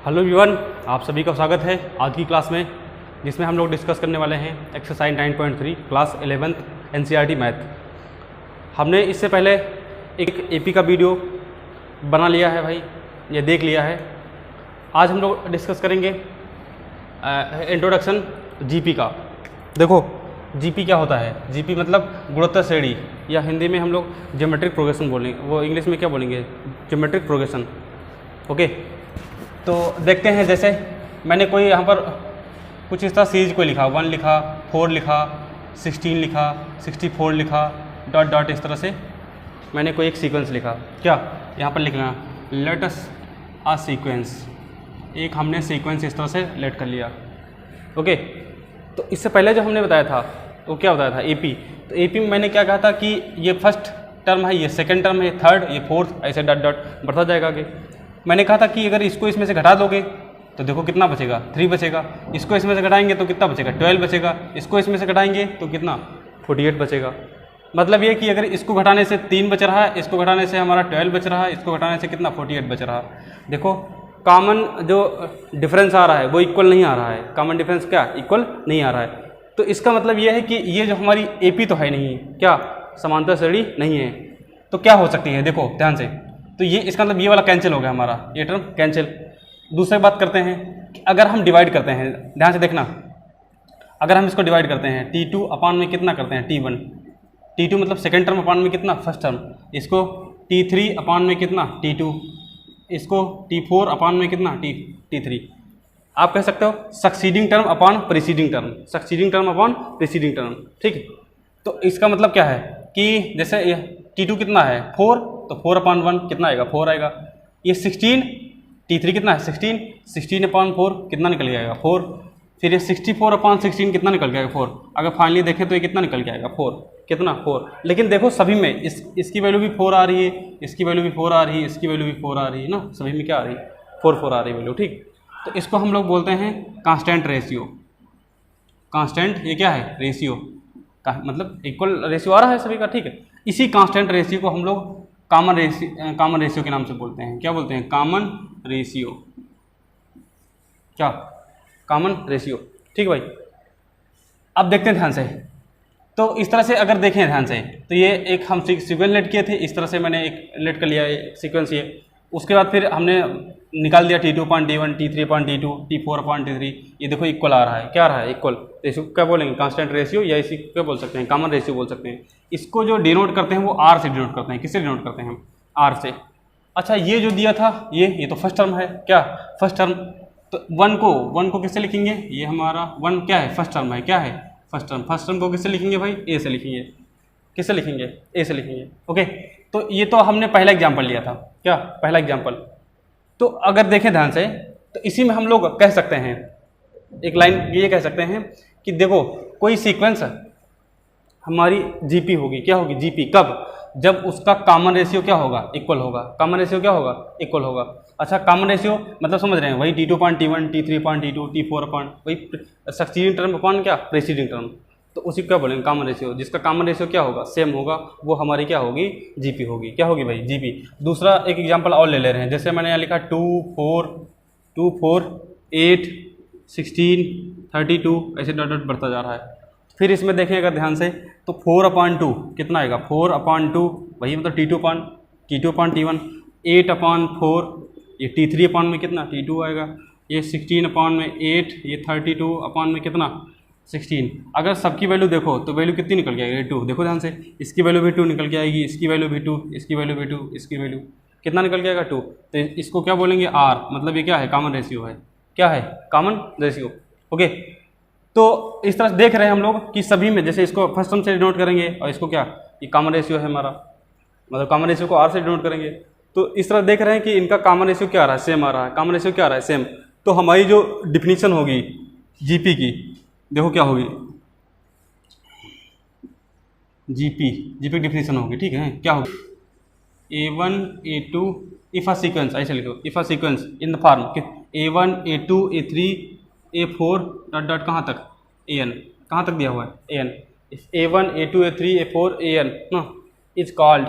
Hello everyone, आप सभी का स्वागत है आज की क्लास में, जिसमें हम लोग डिस्कस करने वाले हैं exercise 9.3 class 11th NCERT math. हमने इससे पहले एक एपी का वीडियो बना लिया है भाई, ये देख लिया है। आज हम लोग डिस्कस करेंगे इंट्रोडक्शन जीपी का। देखो जीपी क्या होता है। जीपी मतलब गुणोत्तर श्रेणी, या हिंदी में हम लोग ज्योमेट्रिक प्रोग्रेशन बोलेंगे, वो इंग्लिश में क्या बोलेंगे, ज्योमेट्रिक प्रोग्रेशन। ओके, तो देखते हैं। जैसे मैंने कोई यहाँ पर कुछ इस तरह सीरीज को लिखा, 1 लिखा, 4 लिखा, 16 लिखा, 64 लिखा, डॉट डॉट, इस तरह से मैंने कोई एक सीक्वेंस लिखा। क्या यहाँ पर लिखना, लेट अस अ सीक्वेंस, एक हमने सीक्वेंस इस तरह से लेट कर लिया। ओके, तो इससे पहले जो हमने बताया था वो क्या बताया था, एपी। तो एपी में मैंने क्या कहा था कि ये फर्स्ट टर्म है, ये सेकेंड टर्म है, थर्ड, ये फोर्थ, ऐसे डॉट डॉट बढ़ता जाएगा आगे। मैंने कहा था कि अगर इसको इसमें से घटा दोगे तो देखो कितना बचेगा, 3 बचेगा। इसको इसमें से घटाएंगे तो कितना बचेगा, 12 बचेगा। इसको इसमें से घटाएंगे तो कितना, 48 बचेगा। मतलब ये कि अगर इसको घटाने से 3 बच रहा है, इसको घटाने से हमारा 12 बच रहा है, इसको घटाने से कितना, 48 बच रहा है। देखो कॉमन जो डिफरेंस आ रहा है वो इक्वल नहीं आ रहा है। कॉमन डिफरेंस क्या, इक्वल नहीं आ रहा है। तो इसका मतलब ये है कि ये जो हमारी एपी तो है नहीं, क्या समांतर श्रेणी नहीं है। तो क्या हो सकती है, देखो ध्यान से। तो ये इसका मतलब ये वाला कैंसिल हो गया हमारा, ये टर्म कैंसिल। दूसरी बात करते हैं कि अगर हम डिवाइड करते हैं, ध्यान से देखना, अगर हम इसको डिवाइड करते हैं T2 अपान में कितना करते हैं, T1। T2 मतलब सेकेंड टर्म अपान में कितना, फर्स्ट टर्म। इसको T3 अपान में कितना, T2। इसको T4 अपान में कितना, T3। आप कह सकते हो सक्सीडिंग टर्म अपान प्रीसीडिंग टर्म, सक्सीडिंग टर्म अपान प्रीसीडिंग टर्म। ठीक है, तो इसका मतलब क्या है कि जैसे T2 कितना है, 4, तो 4 अपान 1 कितना आएगा, 4 आएगा। ये 16, T3 कितना है, 16, 16 अपान 4 कितना निकल के आएगा, 4। फिर ये 64 अपान 16 कितना निकल के आएगा, 4। अगर फाइनली देखें तो ये कितना निकल के आएगा, 4। कितना, 4। लेकिन देखो सभी में इसकी वैल्यू भी 4 आ रही है, इसकी वैल्यू भी 4 आ रही है, इसकी वैल्यू भी 4 आ रही है ना, सभी में क्या आ रही है, 4 आ रही है वैल्यू। ठीक, तो इसको हम लोग बोलते हैं कांस्टेंट रेशियो। कांस्टेंट ये क्या है, रेशियो का मतलब इक्वल रेशियो आ रहा है सभी का। ठीक है, इसी कांस्टेंट रेशियो को हम लोग कॉमन रेशियो के नाम से बोलते हैं। क्या बोलते हैं, कॉमन रेशियो। क्या, कॉमन रेशियो। ठीक भाई, अब देखते हैं ध्यान से। तो इस तरह से अगर देखें ध्यान से, तो ये एक हम सीक्वेंस लेट किए थे, इस तरह से मैंने एक लेट कर लिया सीक्वेंस ये। उसके बाद फिर हमने निकाल दिया T2 अपान T1, T3 अपान T2, T4 अपान T3। ये देखो इक्वल आ रहा है, क्या आ रहा है, इक्वल। रेशियो क्या बोलेंगे, कांस्टेंट रेशियो, या इसी क्या बोल सकते हैं, कॉमन रेशियो बोल सकते हैं। इसको जो डिनोट करते हैं वो R से डिनोट करते हैं। किससे डिनोट करते हैं हम, R से। अच्छा, ये जो दिया था ये तो फर्स्ट टर्म है, क्या, फर्स्ट टर्म। तो 1 को किससे लिखेंगे, ये हमारा 1 क्या है, फर्स्ट टर्म है, क्या है, फर्स्ट टर्म। फर्स्ट टर्म को किससे लिखेंगे भाई, A से लिखेंगे। किससे लिखेंगे, A से लिखेंगे। ओके, तो ये तो हमने पहला एग्जाम्पल लिया था, क्या, पहला एग्जाम्पल। तो अगर देखें ध्यान से, तो इसी में हम लोग कह सकते हैं, एक लाइन ये कह सकते हैं कि देखो कोई सीक्वेंस हमारी जीपी होगी, क्या होगी, जीपी। कब, जब उसका कॉमन रेशियो क्या होगा, इक्वल होगा। कॉमन रेशियो क्या होगा, इक्वल होगा। अच्छा, कॉमन रेशियो मतलब समझ रहे हैं, वही T2 अपान T1, T3 अपान T2, T4 अपान वही सक्सीडिंग टर्म अपान क्या, प्रीसीडिंग टर्म। तो उसी को क्या बोलेंगे, कॉमन रेशियो। जिसका कॉमन रेशियो क्या होगा, सेम होगा, वो हमारी क्या होगी, जीपी होगी। क्या होगी भाई, जीपी। दूसरा एक एग्जांपल और ले रहे हैं। जैसे मैंने यहाँ लिखा 2, 4, 8, 16, 32, ऐसे डॉट डॉट बढ़ता जा रहा है। फिर इसमें देखें अगर ध्यान से, तो 4 अपान 2 कितना आएगा, 4 अपान 2 वही मतलब T2 अपान T1, 8 अपान 4 ये T3 अपान में कितना, T2 आएगा। ये 16 अपान में 8, ये 32 अपान में कितना, 16। अगर सबकी वैल्यू देखो तो वैल्यू कितनी निकल के आएगी, 2। देखो ध्यान से, इसकी वैल्यू भी 2 निकल के आएगी, इसकी वैल्यू भी 2, इसकी वैल्यू भी 2, इसकी वैल्यू कितना निकल के आएगा, 2। तो इसको क्या बोलेंगे, R। मतलब ये क्या है, कॉमन रेशियो है। क्या है, कॉमन रेशियो। ओके, तो इस तरह देख रहे हैं हम लोग कि सभी में, जैसे इसको फर्स्ट टर्म से डिनोट करेंगे और इसको क्या, ये कॉमन रेशियो है हमारा, मतलब कॉमन रेशियो को R से डिनोट करेंगे। तो इस तरह देख रहे हैं कि इनका कॉमन रेशियो क्या आ रहा है, सेम आ रहा है। कॉमन रेशियो क्या आ रहा है, सेम। तो हमारी जो डिफिनीशन होगी जीपी की, देखो क्या होगी, जीपी की डिफिनीशन होगी। ठीक है, क्या होगी, A1 A2 if a sequence, ऐसे लिखो, if a sequence in the form A1 A2 A3 A4 dot dot कहाँ तक, AN, कहाँ तक दिया हुआ है, AN। If A1 A2 A3 A4 AN is called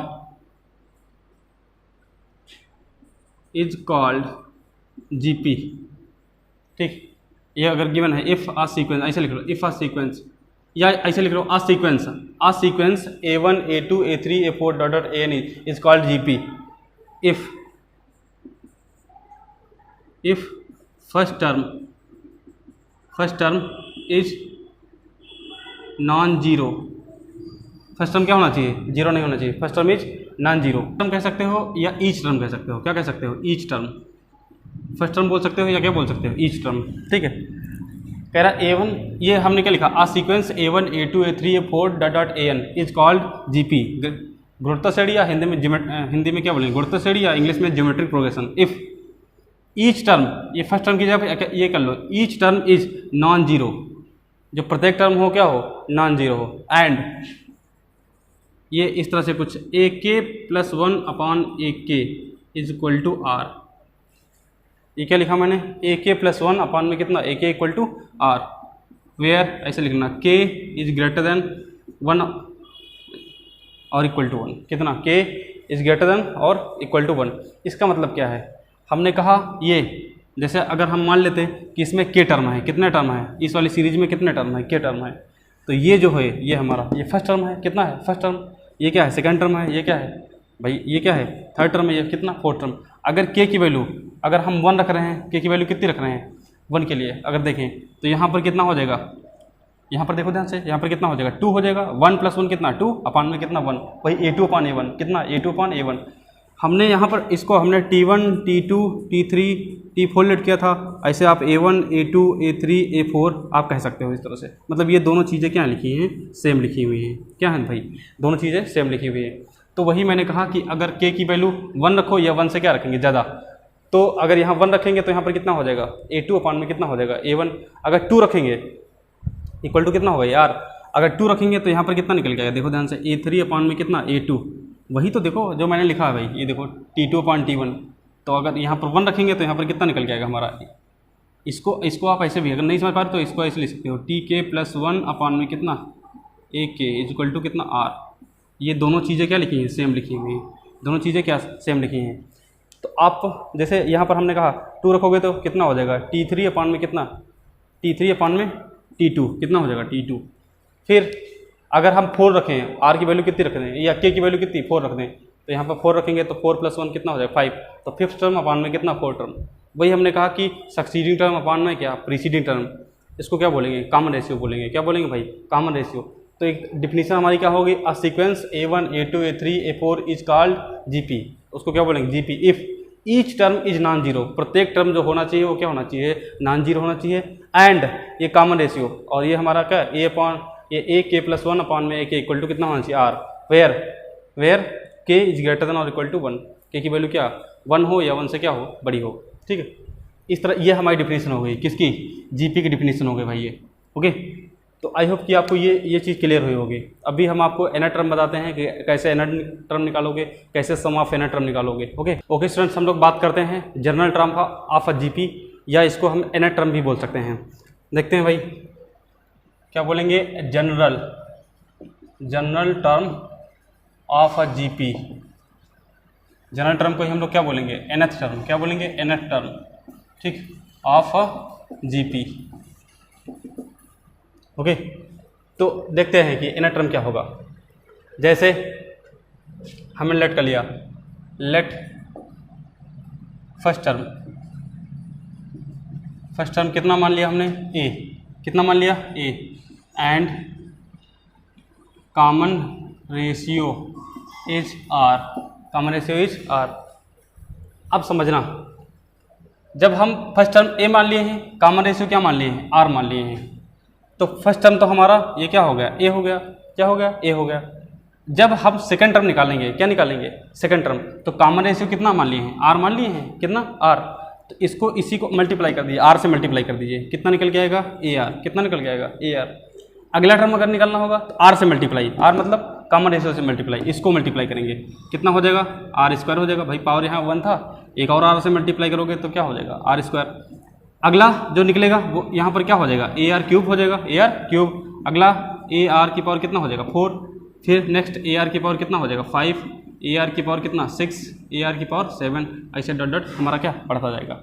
GP, ठीक। ये अगर गिवन है इफ़ आ सीक्वेंस, ऐसे लिख लो इफ़ आ सीक्वेंस, या ऐसे लिख लो a sequence A1 A2 A3 A4 dot dot AN is called GP if first term is non zero. First term क्या होना चाहिए? जीरो नहीं होना चाहिए। First term is non zero term कह सकते हो या ईच टर्म कह सकते हो। क्या कह सकते हो? Each term. फर्स्ट टर्म बोल सकते हो या क्या बोल सकते हो? ईच टर्म, ठीक है। कह रहा A1, ये हमने क्या लिखा? A sequence A1 A2 A3 A4 dot dot AN is called GP. गुणोत्तर श्रेणी या हिंदी में क्या बोलेंगे? गुणोत्तर श्रेणी या इंग्लिश में geometric progression. If each term, ये फर्स्ट टर्म की जगह ये कर लो, each term is non zero, जो प्रत्येक टर्म हो क्या हो? नॉन जीरो हो। एंड ये इस तरह से कुछ AK+1/AK is equal to R। ये क्या लिखा मैंने? AK+1 में कितना? AK equal to R, where ऐसे लिखना K इज ग्रेटर देन 1 और इक्वल टू 1। कितना? K इज ग्रेटर देन और इक्वल टू 1। इसका मतलब क्या है? हमने कहा ये जैसे अगर हम मान लेते कि इसमें K टर्म है, कितने टर्म है इस वाली सीरीज में? कितने टर्म है? K टर्म है। तो ये जो है ये हमारा ये फर्स्ट टर्म है। कितना है फर्स्ट टर्म? ये क्या है? सेकंड टर्म है। ये क्या है भाई? ये क्या है? थर्ड टर्म है। ये कितना? Fourth term. अगर K की वैल्यू, अगर हम 1 रख रहे हैं, K की वैल्यू कितनी रख रहे हैं? 1 के लिए अगर देखें तो यहाँ पर कितना हो जाएगा? यहाँ पर देखो ध्यान से, यहाँ पर कितना हो जाएगा? 2 हो जाएगा। 1 + 1 कितना? 2 अपान में कितना? 1। वही A2/A1 कितना? A2/A1। हमने यहाँ पर इसको हमने T1 T2 T3 T4 late किया था। ऐसे आप A1 A2 A3 A4 आप कह सकते हो इस तरह से। मतलब ये दोनों चीज़ें क्या लिखी हैं? सेम लिखी हुई हैं। क्या है भाई? दोनों चीज़ें सेम लिखी हुई हैं। तो वही मैंने कहा कि अगर K की वैल्यू 1 रखो या 1 से क्या रखेंगे? ज़्यादा। तो अगर यहाँ 1 रखेंगे तो यहाँ पर कितना हो जाएगा? A2 में कितना हो जाएगा? A1। अगर 2 रखेंगे इक्वल टू कितना होगा यार? अगर 2 रखेंगे तो यहाँ पर कितना निकल जाएगा? देखो ध्यान से, A3 में कितना? A2। वही तो देखो जो मैंने लिखा है भाई, ये देखो T2/T1। तो अगर यहाँ पर 1 रखेंगे तो यहाँ पर कितना निकल जाएगा हमारा? इसको आप ऐसे भी अगर नहीं समझ पा रहे तो इसको ऐसे लिख सकते हो TK+1 में कितना? AK इज इक्वल टू कितना? R। ये दोनों चीज़ें क्या लिखी हैं? सेम लिखी हुई हैं। दोनों चीज़ें क्या सेम लिखी हैं। तो आप जैसे यहाँ पर हमने कहा 2 रखोगे तो कितना हो जाएगा? T3 में कितना? T3 में T2 कितना हो जाएगा? T2। फिर अगर हम 4 रखें, R की वैल्यू कितनी रख दें या K की वैल्यू कितनी? 4 रख दें, तो यहाँ पर 4 रखेंगे तो 4 + 1 कितना हो जाएगा? 5। तो फिफ्थ टर्म अपान में कितना? 4 टर्म। वही हमने कहा कि सक्सीडिंग टर्म अपान में क्या? Preceding term. इसको क्या बोलेंगे? कॉमन रेशियो बोलेंगे। क्या बोलेंगे भाई? Common ratio. तो एक डिफिनीशन हमारी क्या होगी? A sequence A1 A2 A3 A4 is called GP. उसको क्या बोलेंगे? GP. If each term is non zero, प्रत्येक टर्म जो होना चाहिए वो क्या होना चाहिए? नॉन जीरो होना चाहिए। एंड ये कॉमन रेशियो, और ये हमारा क्या? ये AK+1 में AK इक्वल टू कितना होना चाहिए? R। Where K is greater than और इक्वल टू 1। K की वैल्यू क्या? 1 हो या 1 से क्या हो? बड़ी हो। ठीक है, इस तरह ये हमारी डिफिनीशन हो गई। किसकी? जीपी की डिफिनीशन हो गई भाई ये। ओके, तो आई होप कि आपको ये चीज़ क्लियर हुई होगी। अभी हम आपको एना टर्म बताते हैं कि कैसे एना टर्म निकालोगे, कैसे सम ऑफ एना टर्म निकालोगे। ओके स्टूडेंट्स, हम लोग बात करते हैं general term of a GP, या इसको हम एना टर्म भी बोल सकते हैं। देखते हैं भाई क्या बोलेंगे? General term of a GP. General term को ही हम लोग क्या बोलेंगे? nth term. क्या बोलेंगे? nth टर्म, ठीक, ऑफ अ जीपी। ओके, तो देखते हैं कि nth टर्म क्या होगा। जैसे हमने लेट कर लिया, लेट फर्स्ट टर्म कितना मान लिया हमने? a। कितना मान लिया? a। And common ratio is R। Common ratio is R। अब समझना, जब हम फर्स्ट टर्म a मान लिए हैं, कॉमन रेशियो क्या मान लिए हैं? R मान लिए हैं, तो फर्स्ट टर्म तो हमारा ये क्या हो गया? a हो गया। क्या हो गया? a हो गया। जब हम सेकंड टर्म निकालेंगे, क्या निकालेंगे? सेकंड टर्म, तो कॉमन रेशियो कितना मान लिए हैं? R मान लिए हैं। कितना? R। तो इसको इसी को मल्टीप्लाई कर दीजिए, R से मल्टीप्लाई कर दीजिए। कितना निकल के आएगा? AR। कितना निकल के आएगा? AR। अगला टर्म अगर निकालना होगा तो R से मल्टीप्लाई, R मतलब कॉमन रेशियो से मल्टीप्लाई, इसको मल्टीप्लाई करेंगे, कितना हो जाएगा? R² हो जाएगा। भाई पावर यहाँ 1 था, एक और R से मल्टीप्लाई करोगे तो क्या हो जाएगा? R²। अगला जो निकलेगा वो यहाँ पर क्या हो जाएगा? AR³ हो जाएगा। AR³। अगला AR की पावर कितना हो जाएगा? 4। फिर नेक्स्ट AR की पावर कितना हो जाएगा? 5। AR की पावर कितना? 6। AR की पावर 7। ऐसे डॉट डॉट हमारा क्या बढ़ता जाएगा।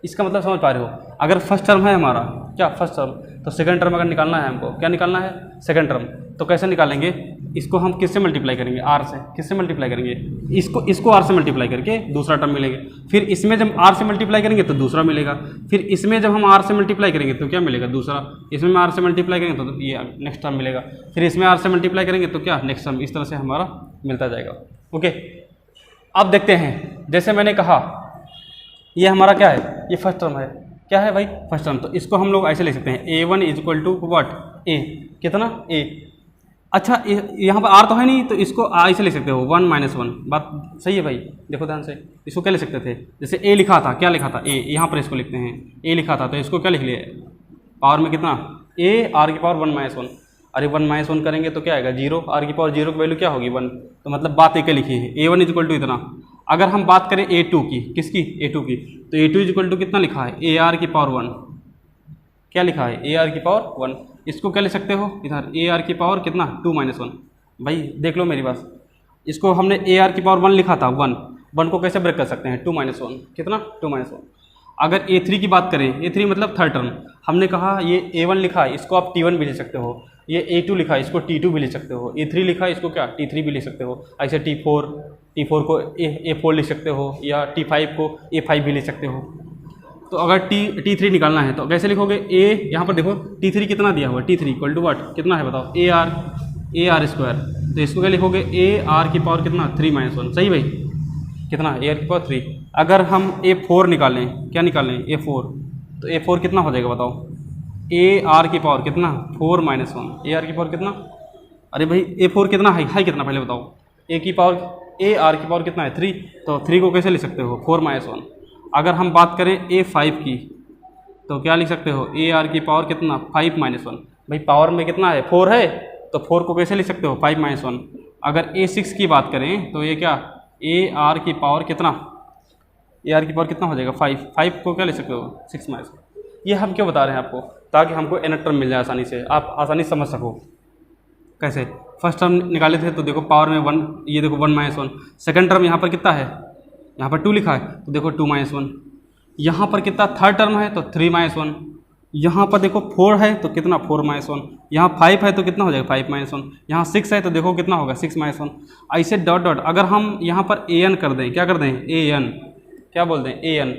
इसका मतलब समझ पा रहे हो, अगर फर्स्ट टर्म है हमारा क्या फर्स्ट टर्म, तो सेकंड टर्म अगर निकालना है हमको, क्या निकालना है सेकंड टर्म, तो कैसे निकालेंगे, इसको हम किससे मल्टीप्लाई करेंगे, आर से, किससे मल्टीप्लाई करेंगे, इसको आर से मल्टीप्लाई करके दूसरा टर्म मिलेगा, फिर इसमें जब आर से मल्टीप्लाई करेंगे तो दूसरा मिलेगा, फिर इसमें जब हम आर से मल्टीप्लाई करेंगे तो क्या मिलेगा दूसरा, इसमें आर से मल्टीप्लाई करेंगे तो ये नेक्स्ट टर्म मिलेगा, फिर इसमें आर से मल्टीप्लाई करेंगे तो क्या नेक्स्ट टर्म, इस तरह से हमारा मिलता जाएगा। ओके, अब देखते हैं, जैसे मैंने कहा ये हमारा क्या है, ये फर्स्ट टर्म है, क्या है भाई फर्स्ट टर्म, तो इसको हम लोग ऐसे लिख सकते हैं A1 इक्वल टू व्हाट, ए कितना ए, अच्छा यहाँ पर आर तो है नहीं तो इसको ऐसे लिख सकते हो 1 - 1, बात सही है भाई, देखो ध्यान से, इसको क्या लिख सकते थे, जैसे ए लिखा था, क्या लिखा था ए, यहाँ पर इसको लिखते हैं ए लिखा था तो इसको क्या लिख लिया पावर में कितना ए आर की पावर 1 - 1, अरे 1 - 1 करेंगे तो क्या आएगा 0, आर की पावर 0 की वैल्यू क्या होगी 1, तो मतलब बात एक लिखी है A1 इक्वल टू इतना। अगर हम बात करें A2 की, किसकी A2 की, तो A2 इक्वल टू कितना लिखा है ए आर की पावर 1, क्या लिखा है ए आर की पावर 1, इसको क्या लिख सकते हो इधर ए आर की पावर कितना 2 - 1, भाई देख लो मेरी बात, इसको हमने ए आर की पावर 1 लिखा था 1 को कैसे ब्रेक कर सकते हैं 2 - 1, कितना 2 - 1। अगर A3 की बात करें, A3 मतलब थर्ड टर्म, हमने कहा ये A1 लिखा है इसको आप T1 भी लिख सकते हो, ये A2 लिखा है इसको T2 भी लिख सकते हो, A3 लिखा है इसको क्या T3 भी लिख सकते हो, ऐसे T4 को A4 लिख सकते हो, या T5 को A5 भी लिख सकते हो। तो अगर T3 निकालना है तो कैसे लिखोगे, ए यहाँ पर देखो T3 कितना दिया हुआ है, T3 इक्वल टू व्हाट कितना है बताओ ए आर स्क्वायर, तो इसको क्या लिखोगे ए आर की पावर कितना 3 - 1, सही भाई, कितना ए आर की पावर 3। अगर हम A4 निकालें, क्या निकालें A4, तो A4 कितना हो जाएगा बताओ ए आर की पावर कितना 4 - 1, ए आर की पावर कितना, अरे भाई A4 कितना है कितना पहले बताओ, ए आर की पावर कितना है 3, तो 3 को कैसे लिख सकते हो 4 - 1। अगर हम बात करें A5 की तो क्या लिख सकते हो ए आर की पावर कितना 5 - 1, भाई पावर में कितना है 4 है तो 4 को कैसे लिख सकते हो 5 - 1। अगर A6 की बात करें तो ये क्या ए आर की पावर कितना, ए आर की पावर कितना हो जाएगा 5 को क्या लिख सकते हो 6 - 1। ये हम क्यों बता रहे हैं आपको, ताकि हमको nth टर्म मिल जाए आसानी से, आप आसानी समझ सको। कैसे, फर्स्ट टर्म निकाले थे तो देखो पावर में 1, ये देखो 1 - 1, सेकंड टर्म यहाँ पर कितना है, यहाँ पर 2 लिखा है तो देखो 2 - 1, यहाँ पर कितना थर्ड टर्म है तो 3 - 1, यहाँ पर देखो 4 है तो कितना 4 - 1, यहाँ 5 है तो कितना हो जाएगा 5 - 1, यहाँ 6 है तो देखो कितना होगा 6 - 1, ऐसे डॉट डॉट। अगर हम यहाँ पर an कर दें, क्या कर दें an, क्या बोलते हैं an,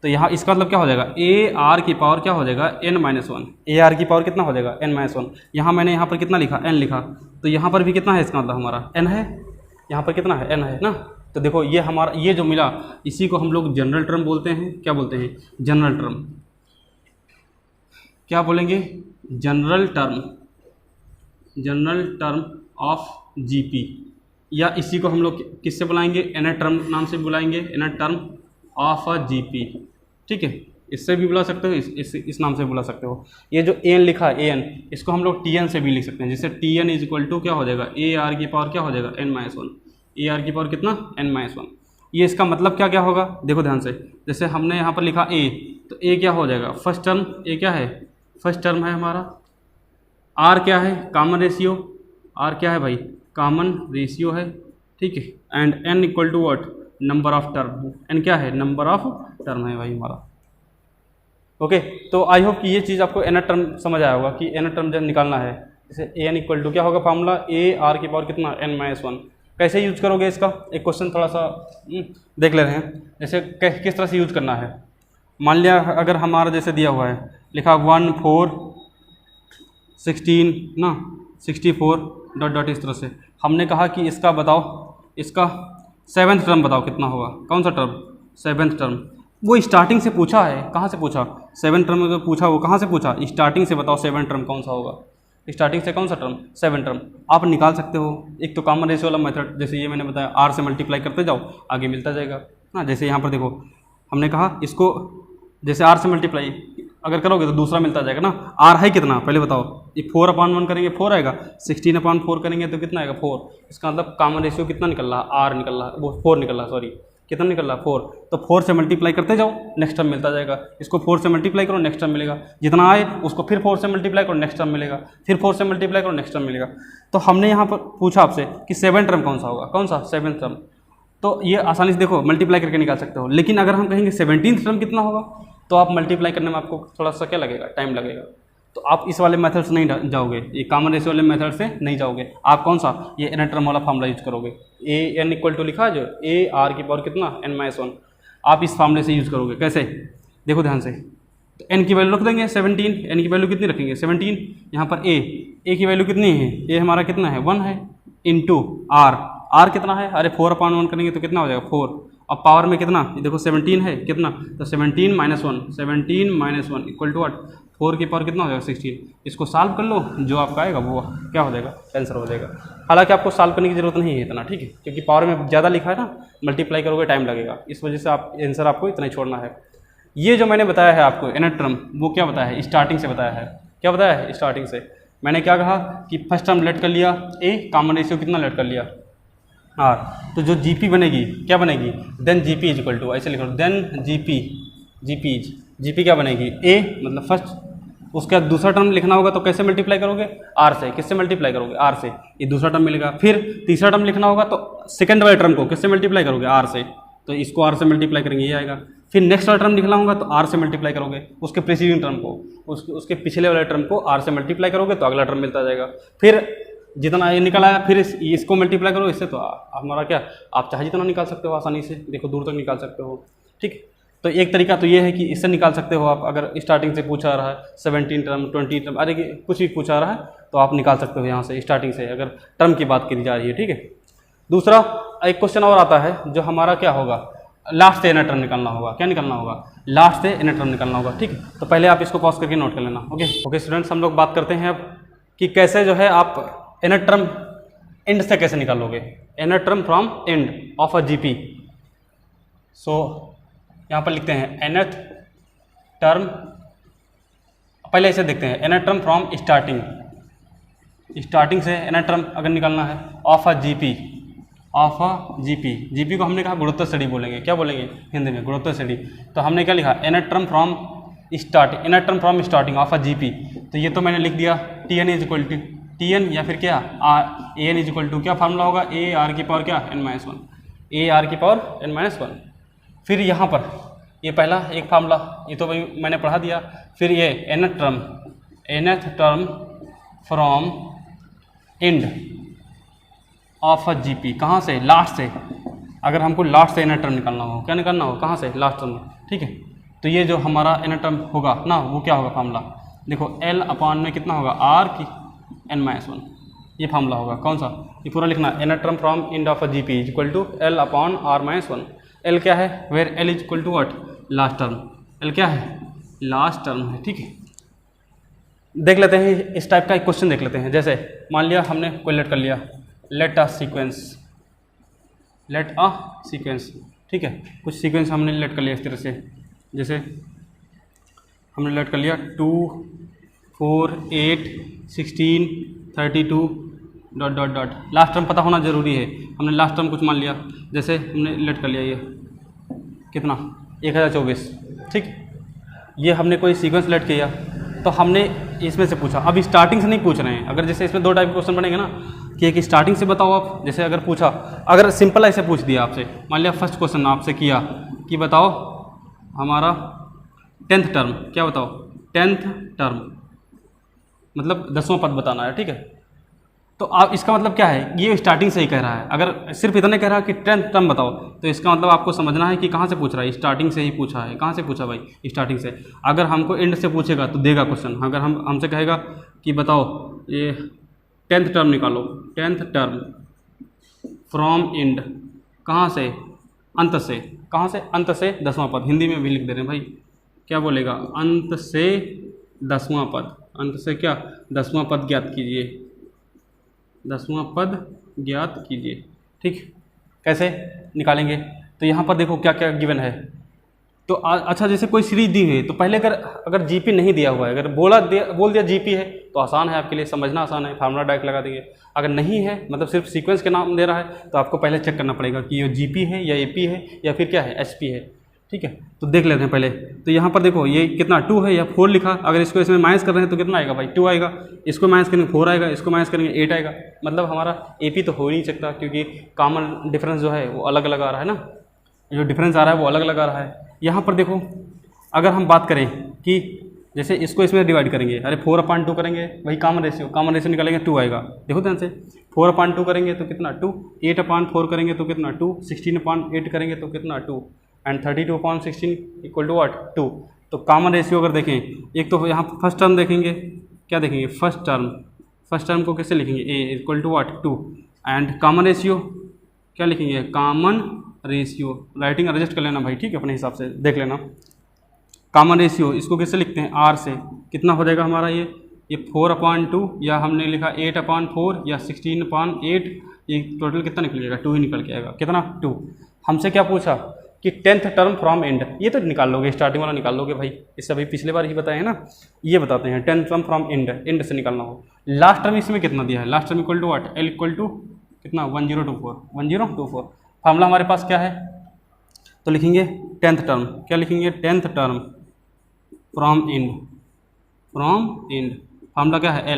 तो यहाँ इसका मतलब क्या हो जाएगा ए आर की पावर क्या हो जाएगा n - 1, ए आर की पावर कितना हो जाएगा n - 1। यहाँ मैंने यहाँ पर कितना लिखा n लिखा, तो यहाँ पर भी कितना है, इसका मतलब हमारा n है, यहाँ पर कितना है n है ना। तो देखो ये हमारा ये जो मिला इसी को हम लोग जनरल टर्म बोलते हैं, क्या बोलते हैं जनरल टर्म, क्या बोलेंगे जनरल टर्म ऑफ जीपी, या इसी को हम लोग किससे बुलाएंगे nth टर्म नाम से बुलाएंगे, nth term of a GP, ठीक है, इससे भी बुला सकते हो, इस नाम से बुला सकते हो। ये जो an लिखा है an, इसको हम लोग tn से भी लिख सकते हैं, जैसे tn इज इक्वल टू क्या हो जाएगा ए आर की पावर क्या हो जाएगा n - 1, ए आर की पावर कितना n - 1। ये इसका मतलब क्या क्या होगा देखो ध्यान से, जैसे हमने यहाँ पर लिखा a, तो a क्या हो जाएगा फर्स्ट टर्म, a क्या है फर्स्ट टर्म है हमारा, r क्या है कॉमन रेशियो, r क्या है भाई कॉमन रेशियो है, ठीक है, and n equal to what number of term, n क्या है नंबर ऑफ टर्म है भाई हमारा। ओके, तो आई होप कि ये चीज़ आपको nth टर्म समझ आया होगा कि nth टर्म जब निकालना है, जैसे an इक्वल टू क्या होगा फार्मूला ए आर की पावर कितना n - 1। कैसे यूज करोगे इसका, एक क्वेश्चन थोड़ा सा देख ले रहे हैं, जैसे किस तरह से यूज करना है। मान लिया अगर हमारा जैसे दिया हुआ है लिखा 1 4 16 ना 64 डॉट डॉट, इस तरह से हमने कहा कि इसका बताओ, इसका 7th टर्म बताओ कितना होगा, कौन सा टर्म 7th टर्म। वो स्टार्टिंग से पूछा है, कहाँ से पूछा 7th टर्म अगर पूछा वो कहाँ से पूछा, स्टार्टिंग से बताओ 7th टर्म कौन सा होगा, स्टार्टिंग से कौन सा टर्म 7th टर्म आप निकाल सकते हो। एक तो कॉमन रेशियो वाला मेथड, जैसे ये मैंने बताया आर से मल्टीप्लाई करते जाओ आगे मिलता जाएगा ना। जैसे यहाँ पर देखो हमने कहा इसको जैसे आर से मल्टीप्लाई अगर करोगे तो दूसरा मिलता जाएगा ना। आर है कितना पहले बताओ, ये 4/1 करेंगे 4 आएगा, 16/4 करेंगे तो कितना आएगा 4। इसका मतलब कॉमन रेशियो कितना निकल रहा, आर निकल रहा, वो 4 निकल रहा, सॉरी कितना निकल रहा 4। तो 4 से मल्टीप्लाई करते जाओ नेक्स्ट टर्म मिलता जाएगा, इसको 4 से मल्टीप्लाई करो नेक्स्ट टर्म मिलेगा, जितना आए उसको फिर 4 से मल्टीप्लाई करो नेक्स्ट टर्म मिलेगा, फिर 4 से मल्टीप्लाई करो नेक्स्ट टर्म मिलेगा। तो हमने यहाँ पर पूछा आपसे कि 7th टर्म कौन सा होगा, कौन सा 7th टर्म, तो ये आसानी से देखो मल्टीप्लाई करके निकाल सकते हो। लेकिन अगर हम कहेंगे 17th टर्म कितना होगा, तो आप मल्टीप्लाई करने में आपको थोड़ा सा क्या लगेगा, टाइम लगेगा। तो आप इस वाले मेथड से नहीं जाओगे, ये कॉमन रेशियो वाले मेथड से नहीं जाओगे। आप कौन सा, ये एन टर्म वाला फार्मूला यूज करोगे। ए एन इक्वल टू लिखा है जो ए आर की पावर कितना n-1, आप इस फार्मूले से यूज करोगे। कैसे, देखो ध्यान से, तो एन की वैल्यू रख देंगे 17, एन की वैल्यू कितनी रखेंगे 17, यहाँ पर ए की वैल्यू कितनी है, ए हमारा कितना है 1 है, इंटू आर कितना है, अरे 4/1 करेंगे तो कितना हो जाएगा 4, अब पावर में कितना, ये देखो 17 है कितना, तो 17 - 1 इक्वल टू 4 की पावर कितना हो जाएगा 16। इसको सॉल्व कर लो, जो आपका आएगा वो क्या हो जाएगा, आंसर हो जाएगा। हालांकि आपको सॉल्व करने की जरूरत नहीं है इतना, ठीक है, क्योंकि पावर में ज़्यादा लिखा है ना, मल्टीप्लाई करोगे टाइम लगेगा, इस वजह से आप आंसर आपको इतना ही छोड़ना है। ये जो मैंने बताया है आपको nth टर्म, वो क्या बताया है, स्टार्टिंग से बताया है। क्या बताया है, स्टार्टिंग से मैंने क्या कहा कि फर्स्ट टर्म लेट कर लिया ए, कॉमन रेशियो कितना लेट कर लिया आर, तो जो जीपी बनेगी क्या बनेगी, then GP is equal to, ऐसे लिखो देन जीपी क्या बनेगी ए, मतलब फर्स्ट, उसके बाद दूसरा टर्म लिखना होगा तो कैसे मल्टीप्लाई करोगे, आर से। किससे मल्टीप्लाई करोगे, आर से, ये दूसरा टर्म मिलेगा। फिर तीसरा टर्म लिखना होगा तो सेकंड वाले टर्म को किससे मल्टीप्लाई करोगे, आर से, तो इसको आर से मल्टीप्लाई करेंगे, ये आएगा। फिर नेक्स्ट वाला टर्म लिखना होगा तो आर से मल्टीप्लाई करोगे, उसके प्रीसीडिंग टर्म को, उसके पिछले वाले टर्म को आर से मल्टीप्लाई करोगे तो अगला टर्म मिलता जाएगा। फिर जितना ये निकल आया फिर इसको मल्टीप्लाई करो इससे, तो हमारा क्या, आप चाहे जितना निकाल सकते हो आसानी से, देखो दूर तक निकाल सकते हो, ठीक। तो एक तरीका तो ये है कि इससे निकाल सकते हो आप, अगर स्टार्टिंग से पूछा रहा है 17 टर्म 20 टर्म, अरे कुछ भी पूछा रहा है तो आप निकाल सकते हो यहाँ से स्टार्टिंग से, अगर टर्म की बात करी जा रही है, ठीक है। दूसरा एक क्वेश्चन और आता है जो हमारा क्या होगा, लास्ट से एन टर्म निकालना होगा। क्या निकालना होगा, लास्ट से एन टर्म निकालना होगा, ठीक है। तो पहले आप इसको पॉज करके नोट कर लेना। ओके स्टूडेंट्स, हम लोग बात करते हैं अब कि कैसे जो है आप एन टर्म एंड से कैसे निकालोगे, n term from end of a GP. So यहाँ पर लिखते हैं nth टर्म, पहले इसे देखते हैं, nth टर्म फ्रॉम स्टार्टिंग से nth टर्म अगर निकालना है ऑफ अ जीपी को हमने कहा गुणोत्तर श्रेणी बोलेंगे। क्या बोलेंगे हिंदी में, गुणोत्तर श्रेणी। तो हमने क्या लिखा, nth term from starting of a GP. तो ये तो मैंने लिख दिया Tn is equal to Tn या फिर क्या An इज इक्वल टू क्या फार्मूला होगा, ए आर की पावर क्या n-1, ए आर की पावर n-1। फिर यहाँ पर ये पहला एक फार्मूला, ये तो भाई मैंने पढ़ा दिया। फिर ये nth term from end of a GP, कहाँ से, लास्ट से। अगर हमको लास्ट से nth टर्म निकालना हो, क्या निकालना हो, कहाँ से, लास्ट टर्म, ठीक है। तो ये जो हमारा nth टर्म होगा ना, वो क्या होगा फार्मूला, देखो L अपॉन में कितना होगा आर की n-1, ये फार्मूला होगा। कौन सा, ये पूरा लिखना, nth term from end of a GP is equal to L upon r-1। L क्या है, where L is equal to what, last term. L क्या है, लास्ट टर्म है, ठीक है। देख लेते हैं इस टाइप का एक क्वेश्चन देख लेते हैं। जैसे मान लिया हमने कोई लेट कर लिया, लेट अ सीक्वेंस, ठीक है। कुछ सीक्वेंस हमने लेट कर लिया इस तरह से, जैसे हमने लेट कर लिया 2 4 8 16 32 ... लास्ट टर्म पता होना जरूरी है। हमने लास्ट टर्म कुछ मान लिया, जैसे हमने लेट कर लिया ये कितना 1024, ठीक। ये हमने कोई सीक्वेंस लेट किया तो हमने इसमें से पूछा। अब स्टार्टिंग से नहीं पूछ रहे हैं, अगर जैसे इसमें दो टाइप के क्वेश्चन बनेंगे ना कि एक स्टार्टिंग से बताओ आप, जैसे अगर पूछा, अगर सिंपल ऐसे पूछ दिया आपसे, मान लिया फर्स्ट क्वेश्चन आपसे किया कि बताओ हमारा 10th टर्म, क्या बताओ 10th टर्म मतलब 10वां पद बताना है, ठीक है। तो आप इसका मतलब क्या है, ये स्टार्टिंग से ही कह रहा है। अगर सिर्फ इतने कह रहा है कि 10th टर्म बताओ, तो इसका मतलब आपको समझना है कि कहाँ से पूछ रहा है, स्टार्टिंग से ही पूछा है। कहाँ से पूछा भाई, स्टार्टिंग से। अगर हमको एंड से पूछेगा तो देगा क्वेश्चन। अगर हमसे कहेगा कि बताओ ये 10th टर्म निकालो, 10th टर्म फ्रॉम एंड, कहाँ से, अंत से। कहाँ से, अंत से 10वां पद। हिंदी में भी लिख दे रहे हैं भाई, क्या बोलेगा, अंत से 10वां पद। अंत से क्या, 10वां पद ज्ञात कीजिए, 10वां पद ज्ञात कीजिए, ठीक। कैसे निकालेंगे, तो यहाँ पर देखो क्या क्या गिवन है। तो अच्छा, जैसे कोई सीरीज दी है तो पहले अगर जीपी नहीं दिया हुआ है, अगर बोल दिया जीपी है तो आसान है आपके लिए, समझना आसान है, फार्मूला डायरेक्ट लगा देंगे। अगर नहीं है, मतलब सिर्फ सीक्वेंस के नाम दे रहा है, तो आपको पहले चेक करना पड़ेगा कि ये जीपी है या एपी है या फिर क्या है, एचपी है, ठीक है। तो देख लेते हैं पहले। तो यहाँ पर देखो ये कितना 2 है या 4 लिखा, अगर इसको इसमें माइनस कर रहे हैं तो कितना आएगा भाई, 2 आएगा। इसको माइनस करेंगे 4 आएगा, इसको माइनस करेंगे 8 आएगा। मतलब हमारा एपी तो हो ही नहीं सकता, क्योंकि कॉमन डिफरेंस जो है वो अलग अलग आ रहा है ना, जो डिफरेंस आ रहा है वो अलग अलग आ रहा है। यहाँ पर देखो अगर हम बात करें कि जैसे इसको इसमें डिवाइड करेंगे, अरे 4/2 करेंगे, वही कॉमन रेशियो निकालेंगे 2 आएगा। देखो ध्यान से, 4/2 करेंगे तो कितना 2, 8/4 करेंगे तो कितना 2, 16/8 करेंगे तो कितना 2, एंड 32/16 इक्वल टू व्हाट 2। तो कॉमन रेशियो अगर देखें, एक तो यहाँ फर्स्ट टर्म देखेंगे, क्या देखेंगे फर्स्ट टर्म को कैसे लिखेंगे, a equal to what 2, and common ratio क्या लिखेंगे, कॉमन रेशियो, राइटिंग एडजस्ट कर लेना भाई, ठीक है, अपने हिसाब से देख लेना। कॉमन रेशियो इसको कैसे लिखते हैं, आर से, कितना हो जाएगा हमारा ये 4/2 या हमने लिखा 8/4 या 16/8, ये टोटल कितना निकल जाएगा 2 ही निकल के आएगा, कितना 2। हमसे क्या पूछा कि 10th टर्म फ्रॉम एंड, ये तो निकाल लोगे, स्टार्टिंग वाला निकाल लोगे भाई, इससे अभी पिछले बार ही बताए हैं ना, ये बताते हैं 10th टर्म फ्रॉम एंड से निकालना हो। लास्ट टर्म इसमें कितना दिया है, last term equal to what, L equal to कितना 1024 फार्मूला हमारे पास क्या है, तो लिखेंगे 10th टर्म, क्या लिखेंगे 10th term from and formula क्या है,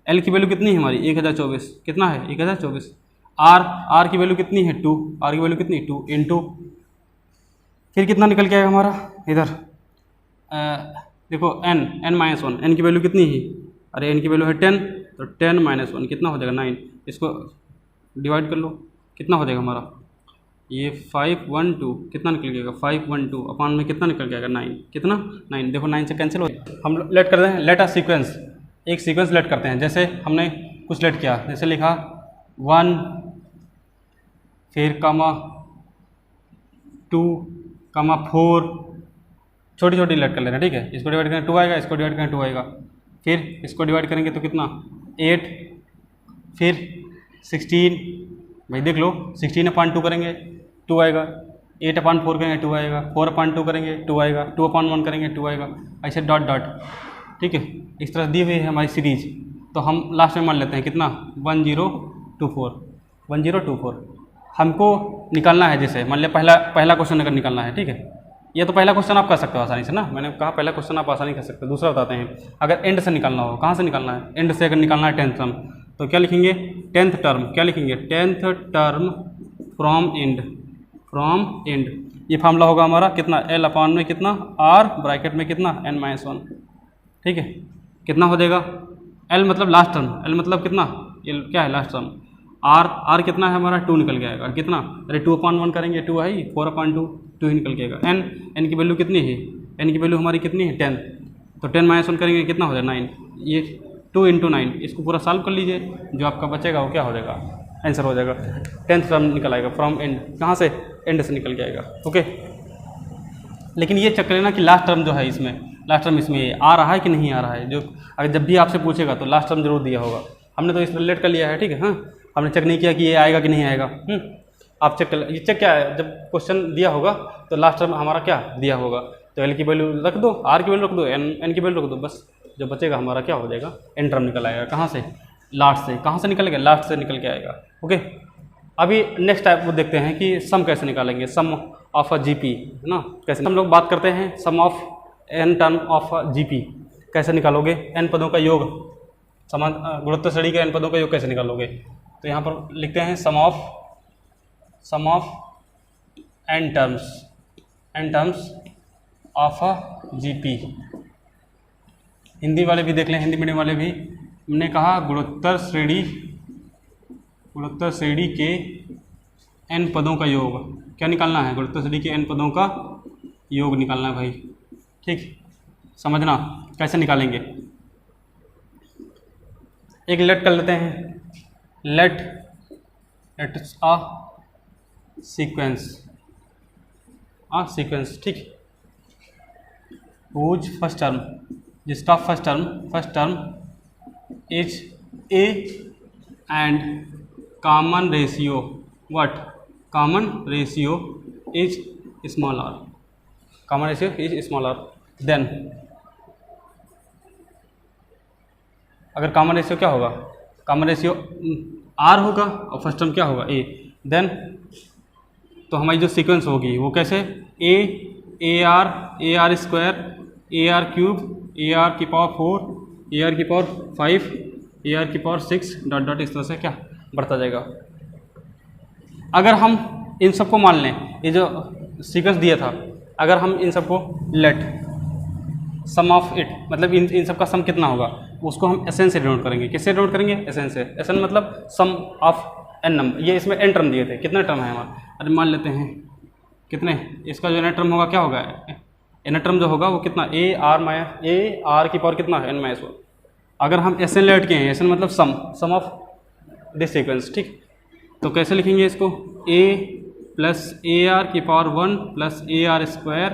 एल की वैल्यू कितनी है हमारी 1024, कितना है 1024, आर की वैल्यू कितनी है 2, आर की वैल्यू कितनी 2 इंटू, फिर कितना निकल के आएगा हमारा इधर, देखो n-1, n की वैल्यू कितनी है, अरे n की वैल्यू है 10, तो 10 - 1 कितना हो जाएगा 9, इसको डिवाइड कर लो, कितना हो जाएगा हमारा ये 512, कितना निकल जाएगा 512 अपान में कितना निकल जाएगा 9, कितना 9, देखो 9 से कैंसिल हो, हम लेट करते हैं, लेट अ सीक्वेंस, एक सीक्वेंस लेट करते हैं। जैसे हमने कुछ लेट किया, जैसे लिखा 1 फिर कमा 2 कमा 4, छोटी छोटी लेट कर लेना, ठीक है, इसको डिवाइड करें 2 आएगा, इसको डिवाइड करें 2 आएगा, फिर इसको डिवाइड करेंगे तो कितना 8, फिर 16, भाई देख लो 16/2 करेंगे 2 आएगा, 8/4 करेंगे 2 आएगा, 4/2 करेंगे 2 आएगा, 2/1 करेंगे 2 आएगा, ऐसे डॉट डॉट, ठीक है, इस तरह दी हुई है हमारी सीरीज। तो हम लास्ट में मान लेते हैं कितना 1024 हमको निकालना है। जैसे मान लिया पहला क्वेश्चन अगर निकालना है, ठीक है, ये तो पहला क्वेश्चन आप कर सकते हो आसानी से ना, मैंने कहा पहला क्वेश्चन आप आसानी कर सकते हो। दूसरा बताते हैं, अगर एंड से निकालना हो, कहाँ से निकालना है, एंड से अगर निकालना है 10th टर्म, तो क्या लिखेंगे 10th टर्म, क्या लिखेंगे 10th टर्म फ्रॉम एंड, ये फार्मूला होगा हमारा कितना एल अपान में कितना आर ब्रैकेट में कितना n-1, ठीक है, कितना हो जाएगा एल मतलब लास्ट टर्म, एल मतलब कितना, एल क्या है लास्ट टर्म, आर कितना है हमारा 2 निकल के आएगा, कितना, अरे 2/1 करेंगे 2 है ही, 4/2 2 ही निकल के आएगा। एन की वैल्यू कितनी है, एन की वैल्यू हमारी कितनी है 10, तो 10 - 1 करेंगे कितना हो जाएगा 9, ये 2 × 9, इसको पूरा सॉल्व कर लीजिए, जो आपका बचेगा वो क्या हो जाएगा, आंसर हो जाएगा 10th टर्म निकल आएगा फ्रॉम एंड, कहाँ से एंड से निकल के आएगा। ओके, लेकिन ये चेक कर लेना कि लास्ट टर्म जो है इसमें, लास्ट टर्म इसमें आ रहा है कि नहीं आ रहा है, जो अगर जब भी आपसे पूछेगा तो लास्ट टर्म जरूर दिया होगा। हमने तो इस रिलेट कर लिया है, ठीक है, हाँ, हमने चेक नहीं किया कि ये आएगा कि नहीं आएगा। आप चेक कर, ये चेक क्या है, जब क्वेश्चन दिया होगा तो लास्ट टर्म हमारा क्या दिया होगा, तो एल की वैल्यू रख दो, आर की वैल्यू रख दो, एन की वैल्यू रख दो, बस जो बचेगा हमारा क्या हो जाएगा एन टर्म निकल आएगा। कहाँ से, लास्ट से, कहाँ से निकलेगा, लास्ट से निकल के आएगा। ओके, अभी नेक्स्ट टाइप वो देखते हैं कि सम कैसे निकालेंगे, सम ऑफ अ जीपी, है ना, कैसे हम लोग बात करते हैं sum of N term of GP, कैसे निकालोगे, एन पदों का योग, समान गुणोत्तर श्रेणी के एन पदों का योग कैसे निकालोगे। तो यहाँ पर लिखते हैं sum of n terms of a GP. Hindi वाले भी देख लें, हिंदी मीडियम वाले भी, हमने कहा गुणोत्तर श्रेणी के एन पदों का योग, क्या निकालना है, गुणोत्तर श्रेणी के एन पदों का योग निकालना है भाई, ठीक, समझना कैसे निकालेंगे। एक लेट कर लेते हैं, लेट अ सीक्वेंस, ठीक, हुज फर्स्ट टर्म, जिसका first term is A and common ratio what, common ratio is small R, common ratio is small R, then अगर कॉमन रेशियो क्या होगा, कॉमन रेशियो आर होगा और फर्स्ट टर्म क्या होगा ए, then तो हमारी जो सीक्वेंस होगी वो कैसे, A are square, A R cube, A R की पावर 4, ए आर की पावर 5, ए आर की पावर 6 डॉट डॉट, इस तरह से क्या बढ़ता जाएगा। अगर हम इन सबको मान लें, ये जो सीक्वेंस दिया था, अगर हम इन सबको लेट सम ऑफ इट, मतलब इन सब का सम कितना होगा, उसको हम एसएन से डिनोट करेंगे। किससे डिनोट करेंगे? एसएन से। एसएन मतलब सम ऑफ एन नंबर। ये इसमें एन टर्म दिए थे, कितने टर्म है हमारा? अरे मान लेते हैं कितने, इसका जो एन टर्म होगा क्या होगा, एन टर्म जो होगा वो कितना, ए आर की पावर कितना है, एन माइनस वन। अगर हम एस एन लेट के हैं, एस एन मतलब सम ऑफ दिस सीक्वेंस, ठीक। तो कैसे लिखेंगे इसको, ए प्लस ए आर की power 1 plus A R square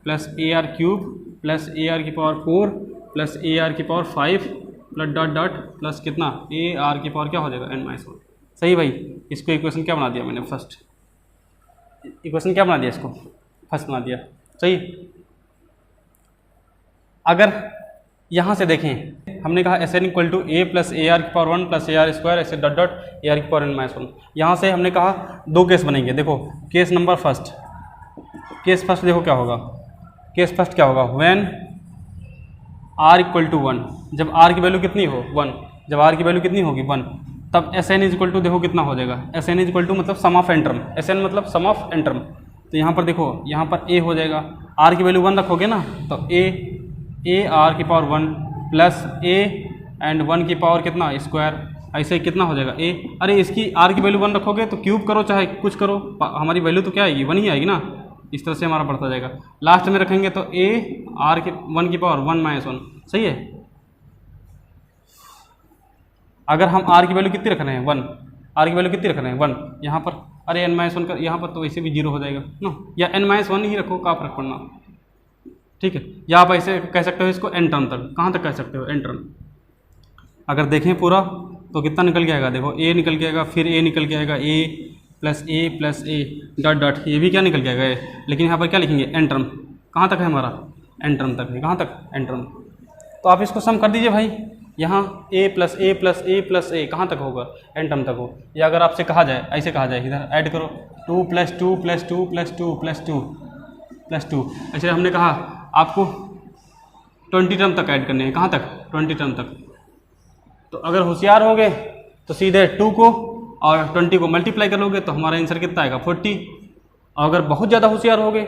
plus A R cube plus A R की पावर 4 प्लस ए आर की power 5 plus dot dot plus कितना, ए आर की पावर क्या हो जाएगा, एन माइनस वन। सही भाई, इसको इक्वेशन क्या बना दिया मैंने, फर्स्ट इक्वेशन क्या बना दिया, इसको फर्स्ट बना दिया। सही। अगर यहाँ से देखें, हमने कहा S n equal to a plus A R की power 1 plus A R square ऐसे डॉट डॉट ए आर की पावर एन माइनस वन। यहाँ से हमने कहा दो केस बनेंगे। देखो case number first, case first देखो क्या होगा, केस फर्स्ट क्या होगा, व्हेन आर इक्वल टू 1, जब आर की वैल्यू कितनी हो 1, जब आर की वैल्यू कितनी होगी 1, तब S N is equal to देखो कितना हो जाएगा, S N is equal to मतलब sum of N term, S n मतलब सम ऑफ एन टर्म। तो यहाँ पर देखो, यहाँ पर ए हो जाएगा, आर की वैल्यू 1 रखोगे ना, तो ए आर की पावर 1 प्लस ए एंड 1 की पावर कितना स्क्वायर, ऐसे ही कितना हो जाएगा ए। अरे इसकी आर की वैल्यू 1 रखोगे तो क्यूब करो चाहे कुछ करो, हमारी वैल्यू तो क्या आएगी, 1 ही आएगी ना। इस तरह से हमारा बढ़ता जाएगा। लास्ट में रखेंगे तो ए आर के 1 की पावर 1 माइनस 1। सही है। अगर हम आर की वैल्यू कितनी रख रहे हैं 1, आर की वैल्यू कितनी रख रहे हैं 1, यहाँ पर अरे एन माइनस 1 का यहाँ पर तो वैसे भी 0 हो जाएगा ना, या एन माइनस 1 ही रखो, का फर्क पड़ना। ठीक है, या आप ऐसे कह सकते हो इसको एन टर्म तक, कहाँ तक कह सकते हो एन टर्म। अगर देखें पूरा तो कितना निकल के आएगा, देखो ए निकल के आएगा, फिर ए निकल के आएगा, ए प्लस ए डॉट डॉट, ये भी क्या निकल के आएगा, लेकिन यहाँ पर क्या लिखेंगे एन टर्म। कहाँ तक है हमारा, एन टर्म तक है, कहाँ तक एन टर्म। तो आप इसको सम कर दीजिए भाई, यहाँ ए plus A plus A plus ए कहाँ तक होगा, एन टर्म तक हो। या अगर आपसे कहा जाए, ऐसे कहा जाए, इधर ऐड करो 2 plus 2 plus 2 plus 2 plus 2 plus 2, ऐसे हमने कहा आपको 20 टर्म तक ऐड करने हैं, कहाँ तक 20 टर्म तक। तो अगर होशियार हो गए तो सीधे 2 को और 20 को मल्टीप्लाई कर लोगे तो हमारा आंसर कितना आएगा 40। और अगर बहुत ज़्यादा होशियार हो गए